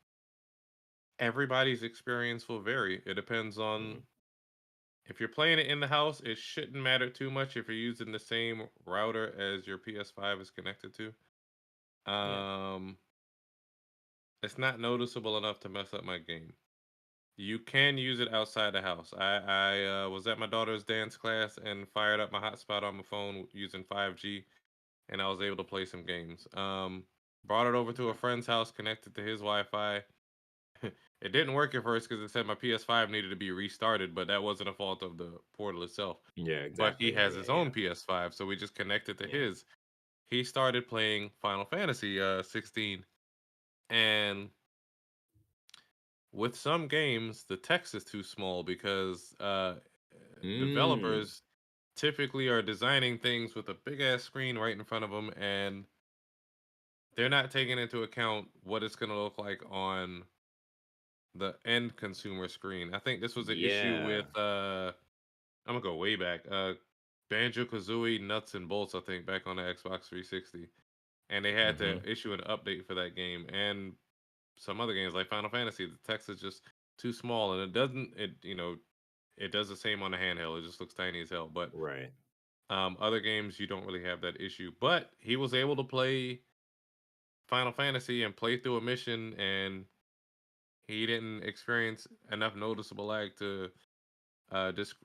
Everybody's experience will vary. It depends on Hmm. if you're playing it in the house. It shouldn't matter too much if you're using the same router as your PS5 is connected to. Yeah. Um, it's not noticeable enough to mess up my game. You can use it outside the house. I was at my daughter's dance class and fired up my hotspot on my phone using 5G, and I was able to play some games. Brought it over to a Okay. friend's house, connected to his Wi-Fi. It didn't work at first because it said my PS5 needed to be restarted, but that wasn't a fault of the portal itself. Yeah. But he Exactly. Yeah. has Yeah. his Yeah. own PS5, so we just connected to Yeah. his. He started playing Final Fantasy 16, and with some games, the text is too small because Mm. developers typically are designing things with a big ass screen right in front of them, and they're not taking into account what it's going to look like on the end consumer screen. I think this was an issue Yeah. with I'm gonna go way back. Banjo Kazooie Nuts and Bolts, I think, back on the Xbox 360, and they had to Mhm. issue an update for that game and some other games like Final Fantasy. The text is just too small, and it doesn't. It does the same on the handheld. It just looks tiny as hell. But Right. other games you don't really have that issue. But he was able to play Final Fantasy and play through a mission, and he didn't experience enough noticeable lag to just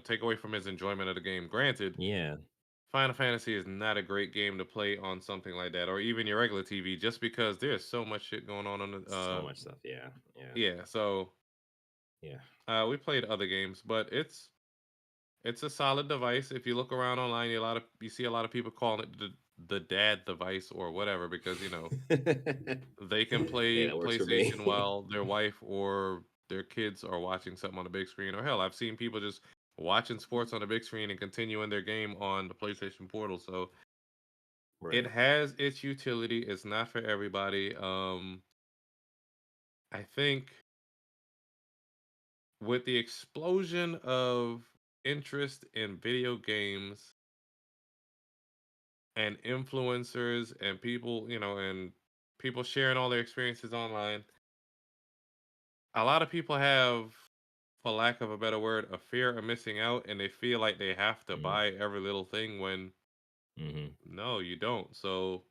take away from his enjoyment of the game. Granted, Yeah. Final Fantasy is not a great game to play on something like that, or even your regular TV, just because there's so much shit going on the. So much stuff. Yeah. Yeah. Yeah, so Yeah. we played other games, but it's a solid device. If you look around online, you see a lot of people calling it the dad device or whatever, because they can Hey, play that works for PlayStation me. while their wife or their kids are watching something on the big screen. Or hell, I've seen people just watching sports on the big screen and continuing their game on the PlayStation Portal. So it Right. has its utility. It's not for everybody. I think with the explosion of interest in video games and influencers and people, and people sharing all their experiences online, a lot of people have, for lack of a better word, a fear of missing out, and they feel like they have to Mm. buy every little thing when Mhm. no, you don't. So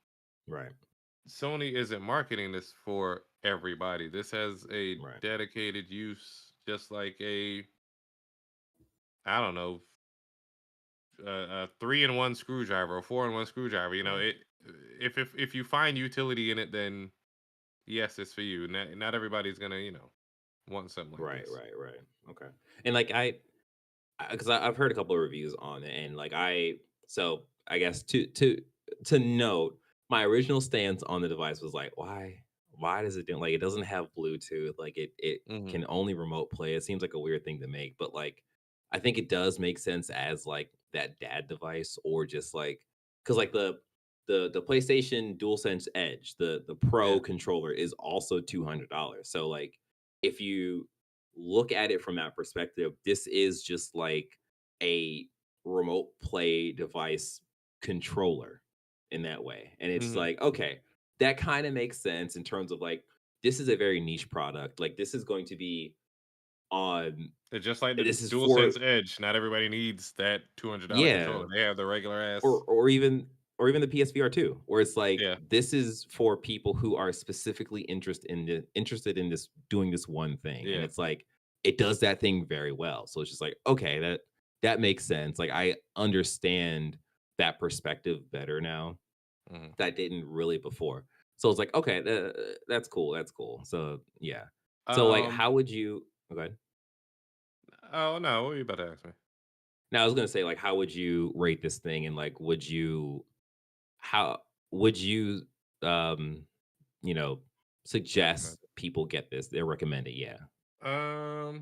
Right. Sony isn't marketing this for everybody. This has a Right. dedicated use, just like I don't know, a 3-in-1 screwdriver, a 4-in-1 screwdriver. Right. If you find utility in it, then yes, it's for you. Not everybody's gonna want something like Right. this. Right. Right. Okay. And like because I've heard a couple of reviews on it, and like so I guess to note, my original stance on the device was like, why does it do like it doesn't have Bluetooth, like it Hmm. can only remote play. It seems like a weird thing to make, but like I think it does make sense as like that dad device, or just like because like the PlayStation DualSense Edge, the Yeah. Pro controller is also $200. So like if you look at it from that perspective, this is just like a remote play device controller in that way. And it's Hmm. like, okay, that kind of makes sense in terms of like, this is a very niche product. Like, this is going to be on, It's just like the this is for, DualSense Edge. Not everybody needs that $200 yeah, controller. They have the regular or ass. or even or even the PSVR 2, where it's like Yeah. this is for people who are specifically interested in this doing this one thing, and Yeah. it's like it does that thing very well. So it's just like, okay, that makes sense. Like I understand that perspective better now. Hmm. That I didn't really before. So it's like, okay, that's cool. That's cool. So yeah. So like, Um. how would you? Okay. Oh no, what were you about to ask me? Now I was gonna say, like, how would you rate this thing, and like, how would you um you know, Recommend suggest people get this? They recommend it, yeah. it.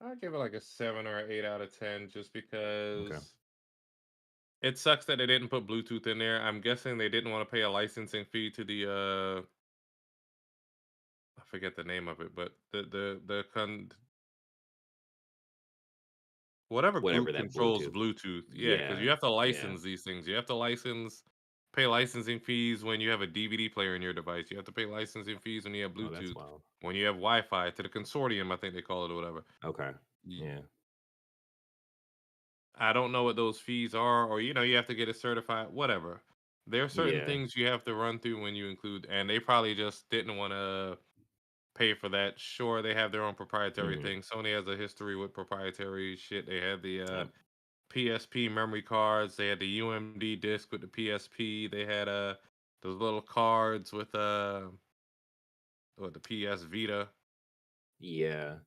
I'd give it like a 7 or 8 out of 10, just Okay. because it sucks that they didn't put Bluetooth in there. I'm guessing they didn't want to pay a licensing fee to the I forget the name of it, but whatever Whatever group that controls Bluetooth. Bluetooth. Yeah, because Yeah. you have to Yeah. license these things. You have to pay licensing fees when you have a DVD player in your device. You have to pay licensing fees when you have Oh, that's Bluetooth. wild. When you have Wi-Fi to the consortium, I think they call it or whatever. Okay. Y- Yeah. I don't know what those fees are, or you have to get it certified. Whatever. There are certain Yeah. things you have to run through when you include, and they probably just didn't want to pay for that. Sure, they have their own proprietary Mhm. thing. Sony has a history with proprietary shit. They had the Yep. PSP memory cards. They had the UMD disc with the PSP. They had those little cards with the PS Vita, Yeah.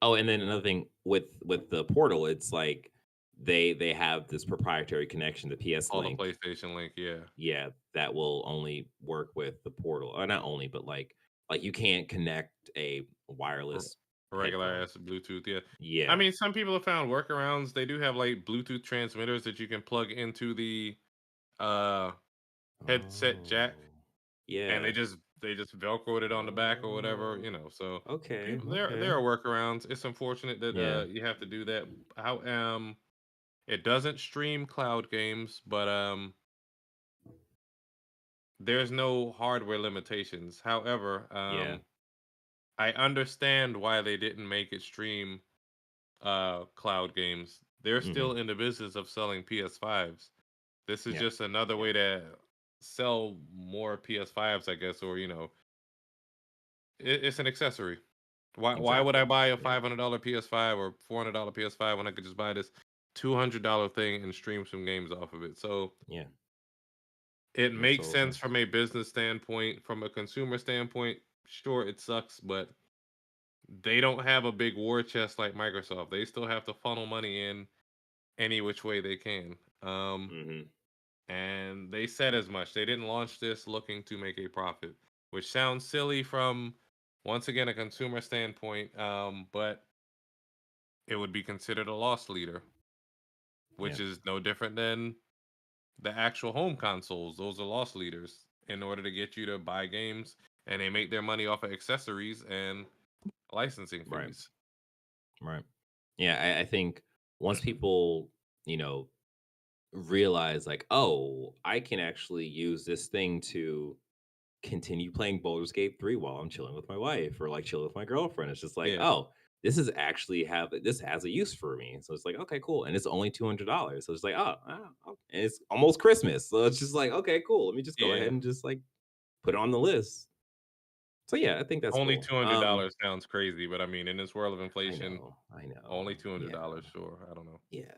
Oh, and then another thing with the portal, it's like they have this proprietary connection, the PS called the Link. PlayStation Link. Yeah, Yeah, that will only work with the portal. Or not only, but like you can't connect a r- wireless regular headphone. ass Bluetooth. Yeah, I Yeah. mean, some people have found workarounds. They do have like Bluetooth transmitters that you can plug into the uh headset jack, Oh. and Yeah. they just velcroed it on the back or whatever, Oh, so okay, people there okay. are workarounds. It's unfortunate that Yeah, you have to do that. How it doesn't stream cloud games, but there's no hardware limitations. However, yeah. I understand why they didn't make it stream cloud games. They're Mhm. still in the business of selling PS5s. This is Yeah, just another yeah. way to sell more PS5s, I guess, or it's an accessory. Why would I Exactly. buy a Yeah, $500 PS5 or $400 PS5 when I could just buy this $200 thing and stream some games off of it? So yeah. it makes Absolutely. sense from a business standpoint. From a consumer standpoint, sure, it sucks, but they don't have a big war chest like Microsoft. They still have to funnel money in any which way they can. Mhm. And they said as much. They didn't launch this looking to make a profit, which sounds silly from once again a consumer standpoint. But it would be considered a loss leader, Yeah, which is no different than the actual home consoles. Those are loss leaders in order to get you to buy games, and they make their money off of accessories and licensing right, fees. right. Yeah, I think once people, you know, realize like, oh, I can actually use this thing to continue playing Baldur's Gate 3 while I'm chilling with my wife or like chilling with my girlfriend. It's just like, Yeah, oh, this has a use for me. So it's like, okay, cool. And it's only $200. So it's like, oh, and it's almost Christmas. So it's just like, okay, cool. Let me just go ahead yeah. and just like put it on the list. So yeah, I think that's Only cool. $200 sounds crazy, but I mean, in this world of I inflation, know, I only know. Yeah. $200. Sure, I don't know. Yeah.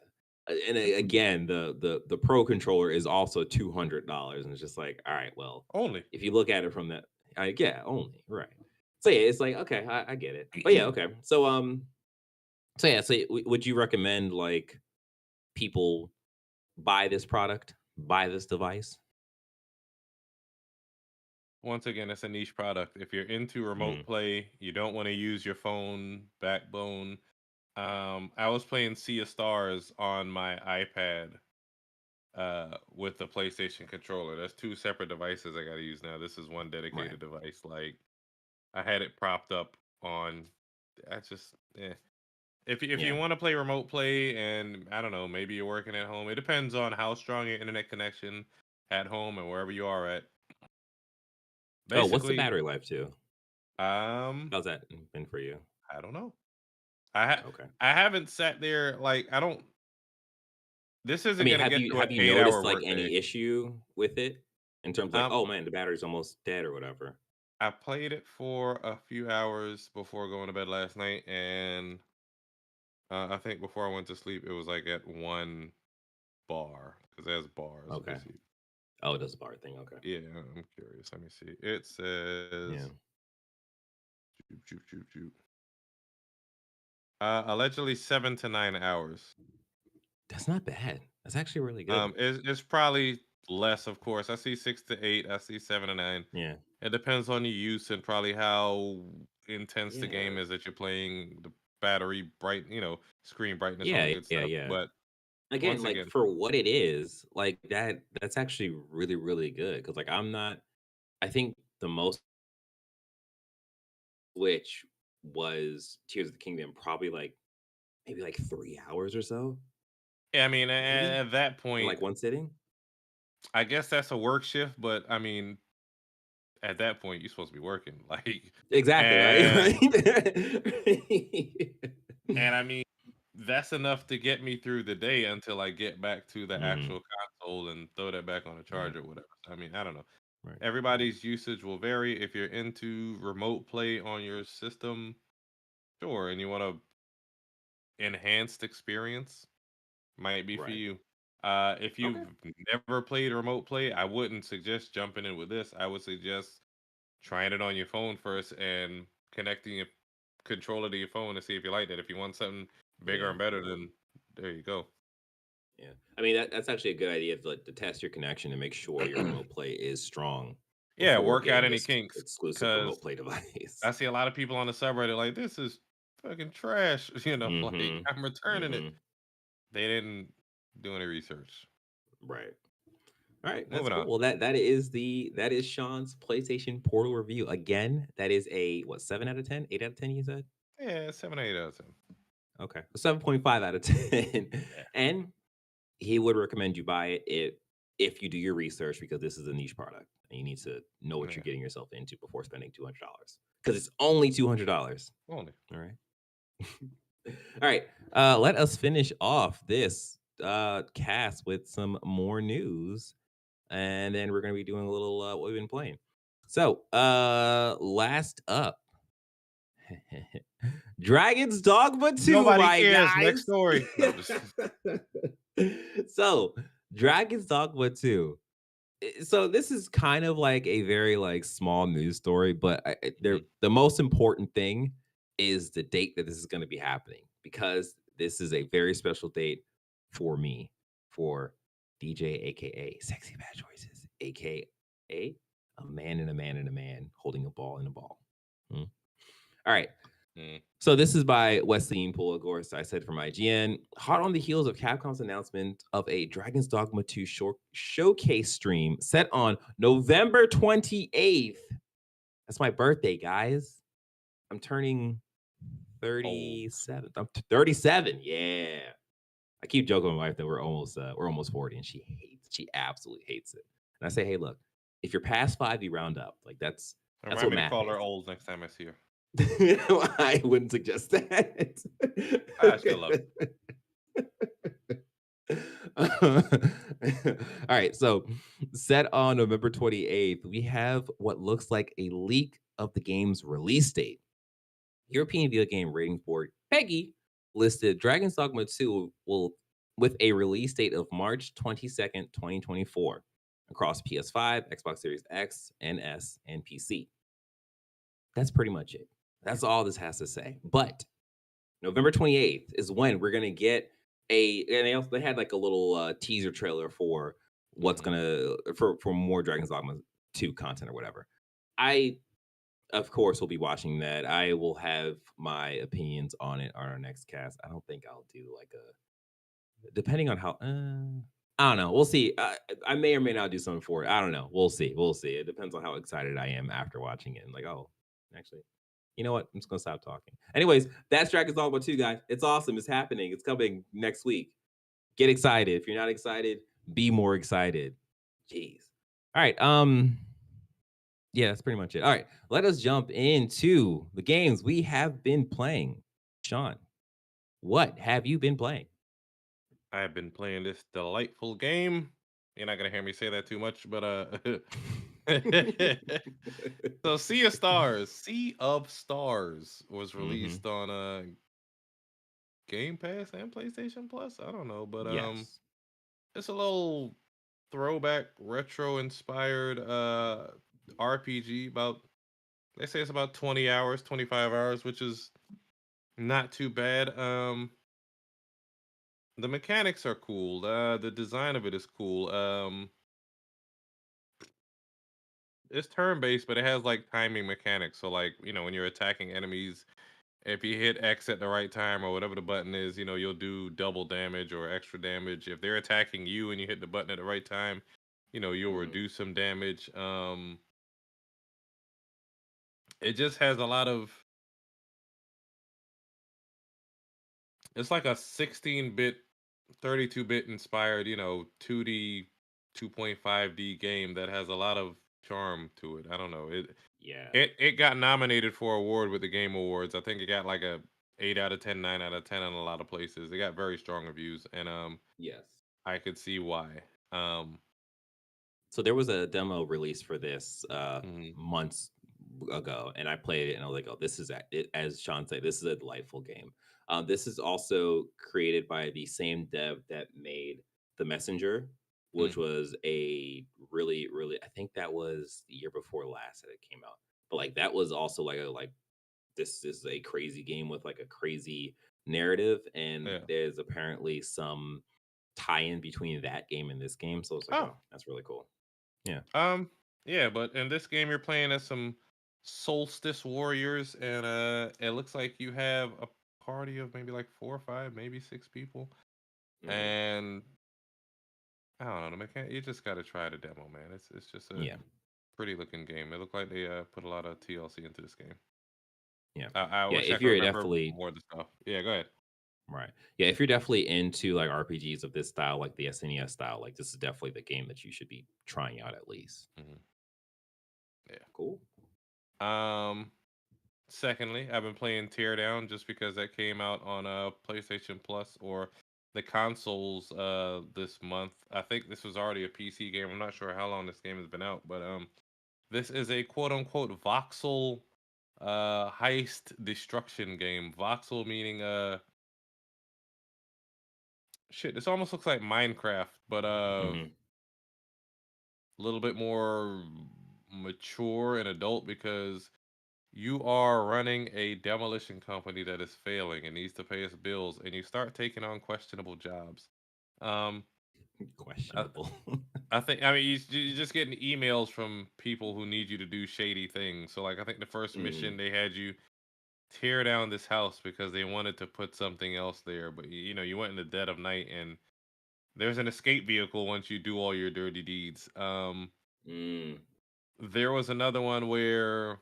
Again, the Pro controller is also $200, and it's just like, all right, well, Only. if you look at it from that, yeah, only right. So yeah, it's like okay, I get it, but yeah, okay. So yeah, so would you recommend like people buy this product, buy this device? Once again, it's a niche product. If you're into remote Mm, play, you don't want to use your phone backbone. I was playing Sea of Stars on my iPad with the PlayStation controller. That's two separate devices I got to use now. This is one right. dedicated device. Like I had it propped up on. I just if you Yeah. want to play remote play and I don't know, maybe you're working at home. It depends on how strong your internet connection at home and wherever you are at. Oh, what's the Basically, battery life too? um, How's that been for you? I don't know. I ha- Okay. I haven't sat there like I don't. This I isn't mean, gonna get to an have you 8 hour noticed like workday. any issue with it in terms like, Um, oh man, the battery's almost dead or whatever? I played it for a few hours before going to bed last night, and I think before I went to sleep, it was like at 1 bar because it has bars. Let me Okay. see. Oh, it does a bar thing. Okay. Yeah, I'm curious. Let me see. It Yeah. says shoot, shoot, shoot, shoot. Allegedly 7 to 9 hours. That's not bad. That's actually really good. It's probably less, of course. I see 6 to 8. I see 7 to 9. Yeah. It depends on your use and probably how intense the game Yeah. is that you're playing, the battery bright, screen brightness, all the Yeah. good Yeah. stuff. Yeah. But Again, once like again, for what it is, like that's actually really, really good. Cause like I'm not I think the most Switch was Tears of the Kingdom, probably like maybe like 3 hours or so, yeah, I mean, maybe at that in point, like one sitting. I guess that's a work shift. But I mean, at that point, you're supposed to be working, like, Exactly, right? and Right? and I mean, that's enough to get me through the day until I get back to the Mhm. actual console and throw that back on a Yeah. charger or whatever. I mean, I don't know. Right. Everybody's usage will vary. If you're into remote play on your system, sure, and you want a enhanced experience, might be for Right. you. If Okay. you've never played remote play, I wouldn't suggest jumping in with this. I would suggest trying it on your phone first and connecting your controller to your phone to see if you like that. If you want something bigger Yeah. and better, then there you go. Yeah. I mean, that's actually a good idea to test your connection and make sure your remote play is strong Yeah, before work out getting any this kinks exclusive remote because play device. I see a lot of people on the subreddit like this is fucking trash. Like Mhm. I'm returning it. Mhm. They didn't do any research. Right. All right, that's Moving cool. on. Well, that is Sean's PlayStation Portal review. Again, that is a what, 7 out of 10, 8 out of 10, you said? Yeah, 7, 8 out of 10. Okay. 7.5 out of 10. Yeah. And he would recommend you buy it if you do your research, because this is a niche product and you need to know what you're Yeah. getting yourself into before spending $200. Because it's only $200. Only. All right. All right. Let us finish off this cast with some more news, and then we're going to be doing a little what we've been playing. So, last up, Dragon's Dogma 2, Nobody my cares. Next guys. story. No, I'm just So, Dragon's Dogma 2. So this is kind of like a very like small news story, but Mhm. the most important thing is the date that this is going to be happening, because this is a very special date for me, for DJ, aka Sexy Bad Choices, aka a man and a man and a man holding a ball and a ball. Hmm? All right. Mm. So this is by Wesley Pool, of course. I said from IGN. Hot on the heels of Capcom's announcement of a Dragon's Dogma 2 showcase stream set on November 28th. That's my birthday, guys. I'm turning Old. 37. I'm 37. Yeah. I keep joking with my wife that we're almost 40, and she absolutely hates it. And I say, hey, look, if you're past 5, you round up. Like that's Remind what me to math call her is. old next time I see her. I wouldn't suggest that. I still love All right, so set on November 28th, we have what looks like a leak of the game's release date. European Video Game Ratings Board, PEGI, listed Dragon's Dogma 2 will with a release date of March 22nd, 2024, across PS5, Xbox Series X and S, and PC. That's pretty much it. That's all this has to say. But November 28th is when we're gonna get and they had like a little teaser trailer for what's Mhm. gonna for more Dragon's Dogma 2 content or whatever. I of course will be watching that. I will have my opinions on it on our next cast. I don't think I'll do like a, depending on how I don't know. We'll see. I may or may not do something for it. I don't know. We'll see. We'll see. It depends on how excited I am after watching it. And like, oh, actually, you know what? I'm just gonna stop talking. Anyways, that's Dragon's Dogma 2, guys. It's awesome. It's happening. It's coming next week. Get excited. If you're not excited, be more excited. Jeez. All right. Yeah, that's pretty much it. All right. Let us jump into the games we have been playing. Sean, what have you been playing? I have been playing this delightful game. You're not gonna hear me say that too much, but so Sea of Stars was Hmm. released on Game Pass and PlayStation Plus. I don't know, but Yes. it's a little throwback retro inspired RPG about, they say it's about 20 hours, 25 hours, which is not too bad. The mechanics are cool. The design of it is cool. It's turn based, but it has like timing mechanics. So like, when you're attacking enemies, if you hit X at the right time or whatever the button is, you'll do double damage or extra damage. If they're attacking you and you hit the button at the right time, you'll Hmm. reduce some damage. It just has a lot of, it's like a 16-bit, 32-bit inspired, 2D, 2.5D game that has a lot of charm to it. I don't know. It Yeah. it it got nominated for award with the Game Awards. I think it got like a 8 out of 10, 9 out of 10 in a lot of places. It got very strong reviews, and Yes. I could see why. Um So there was a demo release for this mhm, months ago, and I played it, and I was like, "Oh, this is as Sean said, this is a delightful game." This is also created by the same dev that made The Messenger, which mm, was a really, really, I think that was the year before last that it came out. But like that was also like a like this is a crazy game with like a crazy narrative, and yeah. there's apparently some tie-in between that game and this game. So it's like, Oh, oh, that's really cool. Yeah. yeah, but in this game you're playing as some solstice warriors, and it looks like you have a party of maybe like 4 or 5, maybe 6 people. Mhm. And I don't know, the mechanic. You just gotta try the demo, man. It's just a Yeah, pretty looking game. It looked like they put a lot of TLC into this game. yeah, I yeah. wish I If could you're remember definitely more of the stuff. Yeah, go ahead. right, yeah, if you're definitely into like RPGs of this style, like the SNES style, like this is definitely the game that you should be trying out at least. Hmm. Cool. Yeah. Secondly, I've been playing Teardown just because that came out on PlayStation Plus or the consoles this month. I think this was already a PC game. I'm not sure how long this game has been out, but this is a quote unquote voxel heist destruction game. Voxel meaning shit, this almost looks like Minecraft, but Hmm. a little bit more mature and adult because you are running a demolition company that is failing and needs to pay its bills, and you start taking on questionable jobs. Um, I, Questionable. I think I mean you're just getting emails from people who need you to do shady things. So like I think the first mission Mm, they had you tear down this house because they wanted to put something else there, but you know you went in the dead of night and there's an escape vehicle once you do all your dirty deeds. mm, There was another one where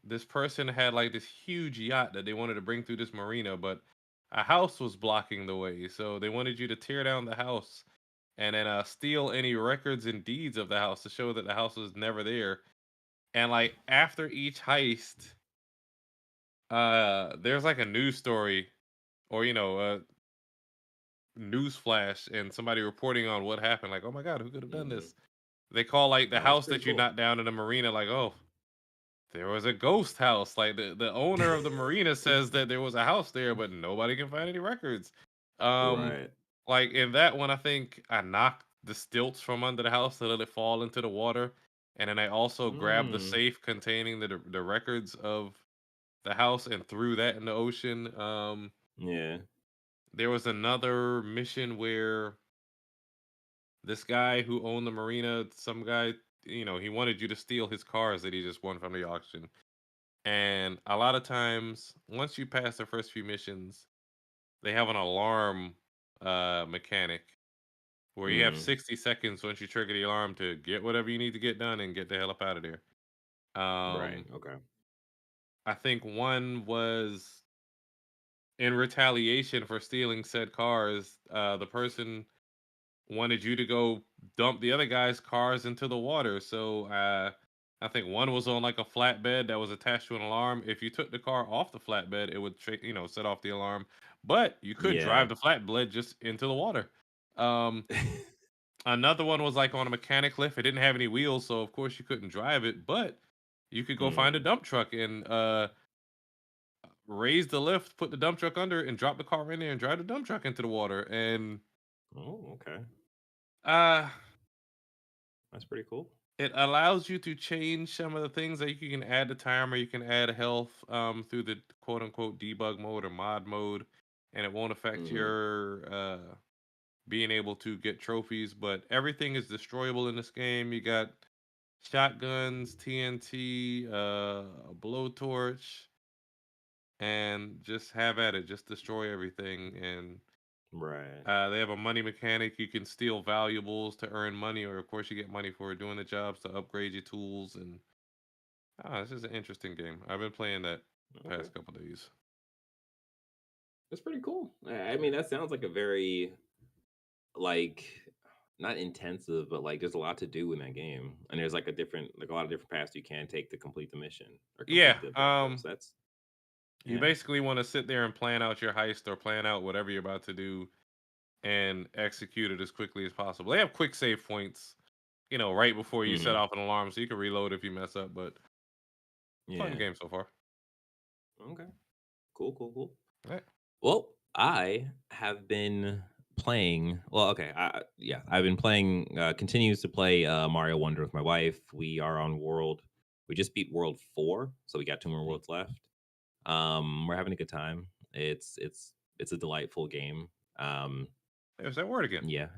this person had like this huge yacht that they wanted to bring through this marina, but a house was blocking the way. So they wanted you to tear down the house and then steal any records and deeds of the house to show that the house was never there. And like after each heist, there's like a news story or a news flash and somebody reporting on what happened. Like, oh my god, who could have done hmm. this? They call like the Oh, that's house pretty that you cool. knocked down in the marina, like, oh, there was a ghost house. Like the owner of the marina says that there was a house there, but nobody can find any records. Um, Right. like in that one, I think I knocked the stilts from under the house to let it fall into the water, and then I also grabbed the Mm, safe containing the records of the house and threw that in the ocean. yeah. There was another mission where this guy who owned the marina, some guy, he wanted you to steal his cars that he just won from the auction. And a lot of times, once you pass the first few missions, they have an alarm mechanic where you have Mm, 60 seconds once you trigger the alarm to get whatever you need to get done and get the hell up out of there. right. Um, Okay. I think one was in retaliation for stealing said cars. The person wanted you to go dump the other guy's cars into the water. So I think one was on like a flatbed that was attached to an alarm. If you took the car off the flatbed, it would set off the alarm. But you could drive Yeah. the flatbed just into the water. Um, Another one was like on a mechanic lift. It didn't have any wheels, so of course you couldn't drive it. But you could go find a Mm. dump truck and raise the lift, put the dump truck under, and drop the car in there and drive the dump truck into the water. And Oh, okay. uh That's pretty cool. it allows you to change some of the things that you can add the timer, you can add health through the quote unquote debug mode or mod mode, and it won't affect Hmm. your being able to get trophies. But everything is destroyable in this game. You got shotguns, TNT, a blowtorch, and just have at it. Just destroy everything. And Right. they have a money mechanic. You can steal valuables to earn money, or of course you get money for doing the jobs to upgrade your tools. And this is an interesting game. I've been playing that the Okay. past couple days. That's pretty cool. I mean, that sounds like a very like not intensive, but like there's a lot to do in that game, and there's like a lot of different paths you can take to complete the mission or Yeah, complete the objective. So that's you yeah. basically want to sit there and plan out your heist or plan out whatever you're about to do and execute it as quickly as possible. They have quick save points, right before you set Hmm. off an alarm, so you can reload if you mess up. But fun Yeah. game so far. Okay. Cool. Cool. Cool. Right. Well, I have been playing. Well, okay, yeah, I've been playing. Continues to play Mario Wonder with my wife. We are on World. We just beat World 4, so we got two more Mhm. worlds left. We're having a good time. It's a delightful game. Um, There's that word again. yeah,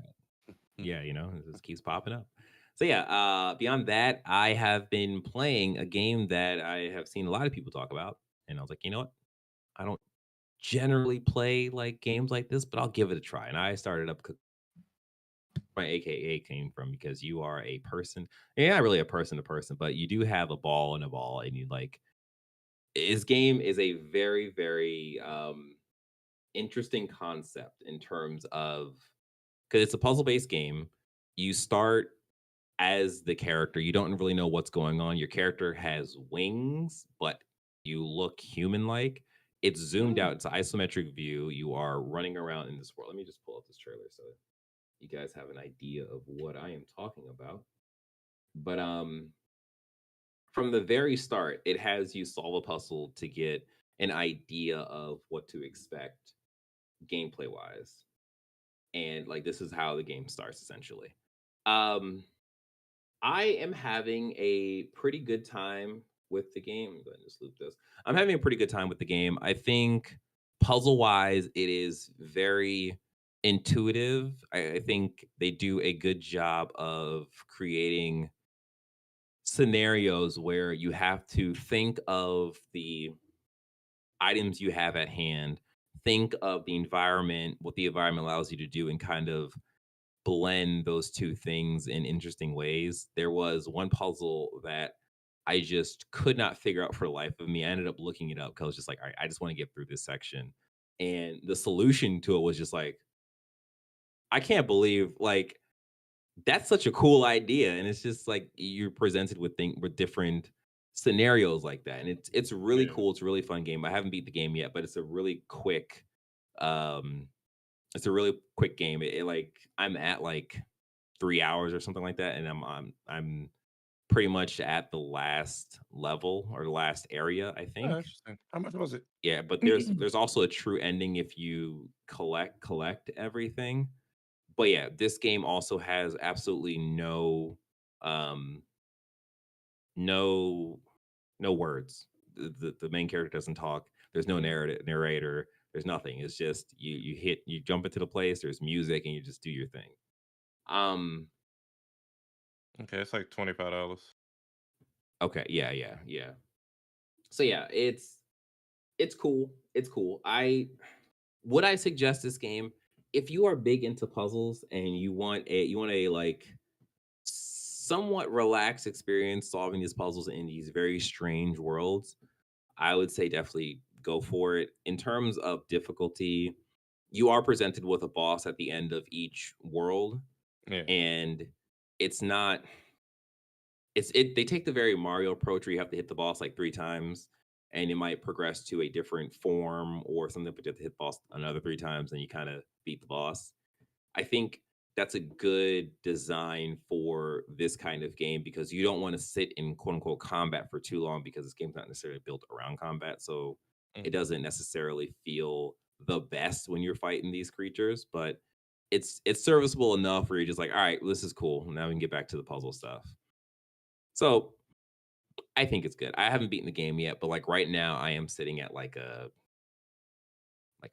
Mm. yeah, it just keeps popping up. So yeah, beyond that, I have been playing a game that I have seen a lot of people talk about, and I was like, you know what? I don't generally play like games like this, but I'll give it a try. And I started up my AKA came from because you are a person. You're not really a person to person, but you do have a ball and a ball, and you like this game is a very, very interesting concept in terms of because it's a puzzle based game. You start as the character. You don't really know what's going on. Your character has wings, but you look human like. It's zoomed Mm. out. It's an isometric view. You are running around in this world. Let me just pull up this trailer so you guys have an idea of what I am talking about. But from the very start, it has you solve a puzzle to get an idea of what to expect gameplay wise. And like this is how the game starts essentially. Um I am having a pretty good time with the game. Let me go ahead and just loop this. I'm having a pretty good time with the game. I think puzzle wise, it is very intuitive. I think they do a good job of creating scenarios where you have to think of the items you have at hand, think of the environment, what the environment allows you to do, and kind of blend those two things in interesting ways. There was one puzzle that I just could not figure out for the life of me. I ended up looking it up because I was just like, all right, I just want to get through this section. And the solution to it was just like, I can't believe like that's such a cool idea. And it's just like you're presented with with different scenarios like that. And it's really Yeah. cool. It's a really fun game. I haven't beat the game yet, but it's a really quick um it's a really quick game. Like I'm at like 3 hours or something like that, and I'm pretty much at the last level or the last area, I Oh, think. interesting. How much was it? Yeah, but there's also a true ending if you collect everything. But yeah, this game also has absolutely um no no words. The main character doesn't talk. There's no Mm. narrator. There's nothing. It's just you jump into the place. There's music and you just do your thing. Um. Okay, it's like $25. Okay. Yeah. Yeah. Yeah. So yeah, it's cool. It's cool. I would I suggest this game if you are big into puzzles and you want a like somewhat relaxed experience solving these puzzles in these very strange worlds. I would say definitely go for it. In terms of difficulty, you are presented with a boss at the end of each world, Yeah. and it's not they take the very Mario approach where you have to hit the boss like 3 times and it might progress to a different form or something, but you have to hit the boss another 3 times and you kind of beat the boss. I think that's a good design for this kind of game because you don't want to sit in quote unquote combat for too long because this game's not necessarily built around combat. So it Mhm. doesn't necessarily feel the best when you're fighting these creatures, but it's serviceable enough where you're just like, all right, well, this is cool. Now we can get back to the puzzle stuff. So I think it's good. I haven't beaten the game yet, but like right now I am sitting at like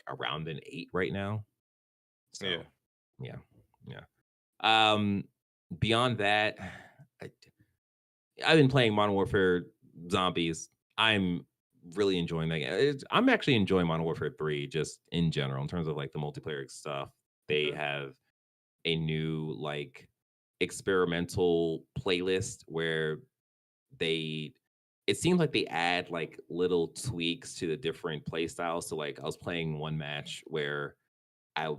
around an 8 right now. Yeah. So yeah. Yeah. Um, beyond that, I, I've been playing Modern Warfare Zombies. I'm really enjoying that game. I'm actually enjoying Modern Warfare 3 just in general in terms of like the multiplayer stuff. They Okay. have a new like experimental playlist where they it seems like they add like little tweaks to the different play styles. So like I was playing one match where I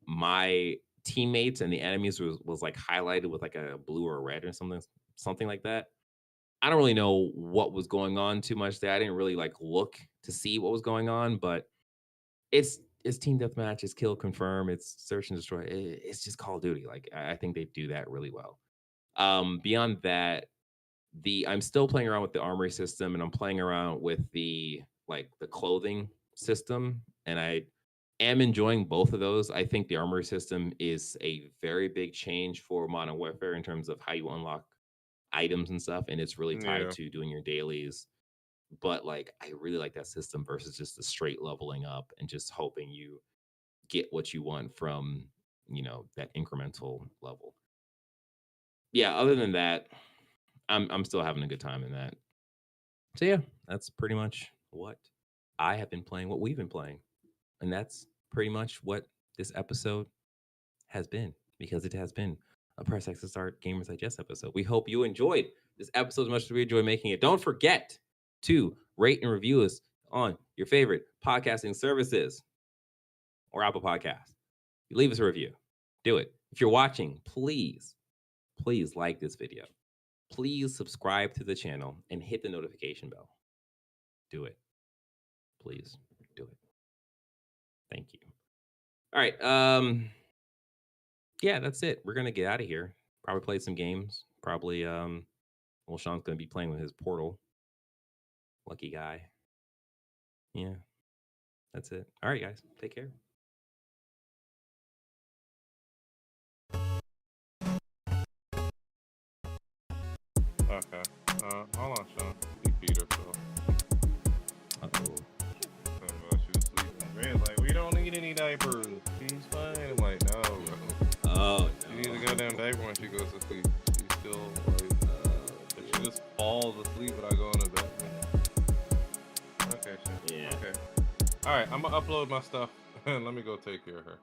my teammates and the enemies was like highlighted with like a blue or a red or something like that. I don't really know what was going on too much there. I didn't really like look to see what was going on, but it's team deathmatch, it's kill confirm, it's search and destroy. It's just Call of Duty. Like I think they do that really well. Beyond that, the I'm still playing around with the armory system and I'm playing around with the clothing system and I am enjoying both of those. I think the armory system is a very big change for Modern Warfare in terms of how you unlock items and stuff and it's really tied Yeah. to doing your dailies. But like I really like that system versus just the straight leveling up and just hoping you get what you want from, that incremental level. Yeah, other than that, I'm still having a good time in that. So yeah, that's pretty much what I have been playing, what we've been playing. And that's pretty much what this episode has been. because it has been a Press X to Start Gamers Digest episode. We hope you enjoyed this episode as much as we enjoy making it. Don't forget to rate and review us on your favorite podcasting services or Apple Podcasts. You leave us a review. Do it. If you're watching, please like this video. Please subscribe to the channel and hit the notification bell. Do it. Please do it. Thank you. All right. Yeah, that's it. We're gonna get out of here. Probably play some games. Probably well, Sean's gonna be playing with his Portal. Lucky guy. Yeah. That's it. All right, guys. Take care. Okay. Hold on, Sean. He beat herself. Uh-oh. She was sleeping. Man's like, we don't need any diapers. She's fine. I'm like, no, bro. Oh, She needs a goddamn diaper when she goes to sleep. She's still like, if she just falls asleep without going to bed. Okay, shit. Yeah. Okay. All right, I'm gonna upload my stuff. Let me go take care of her.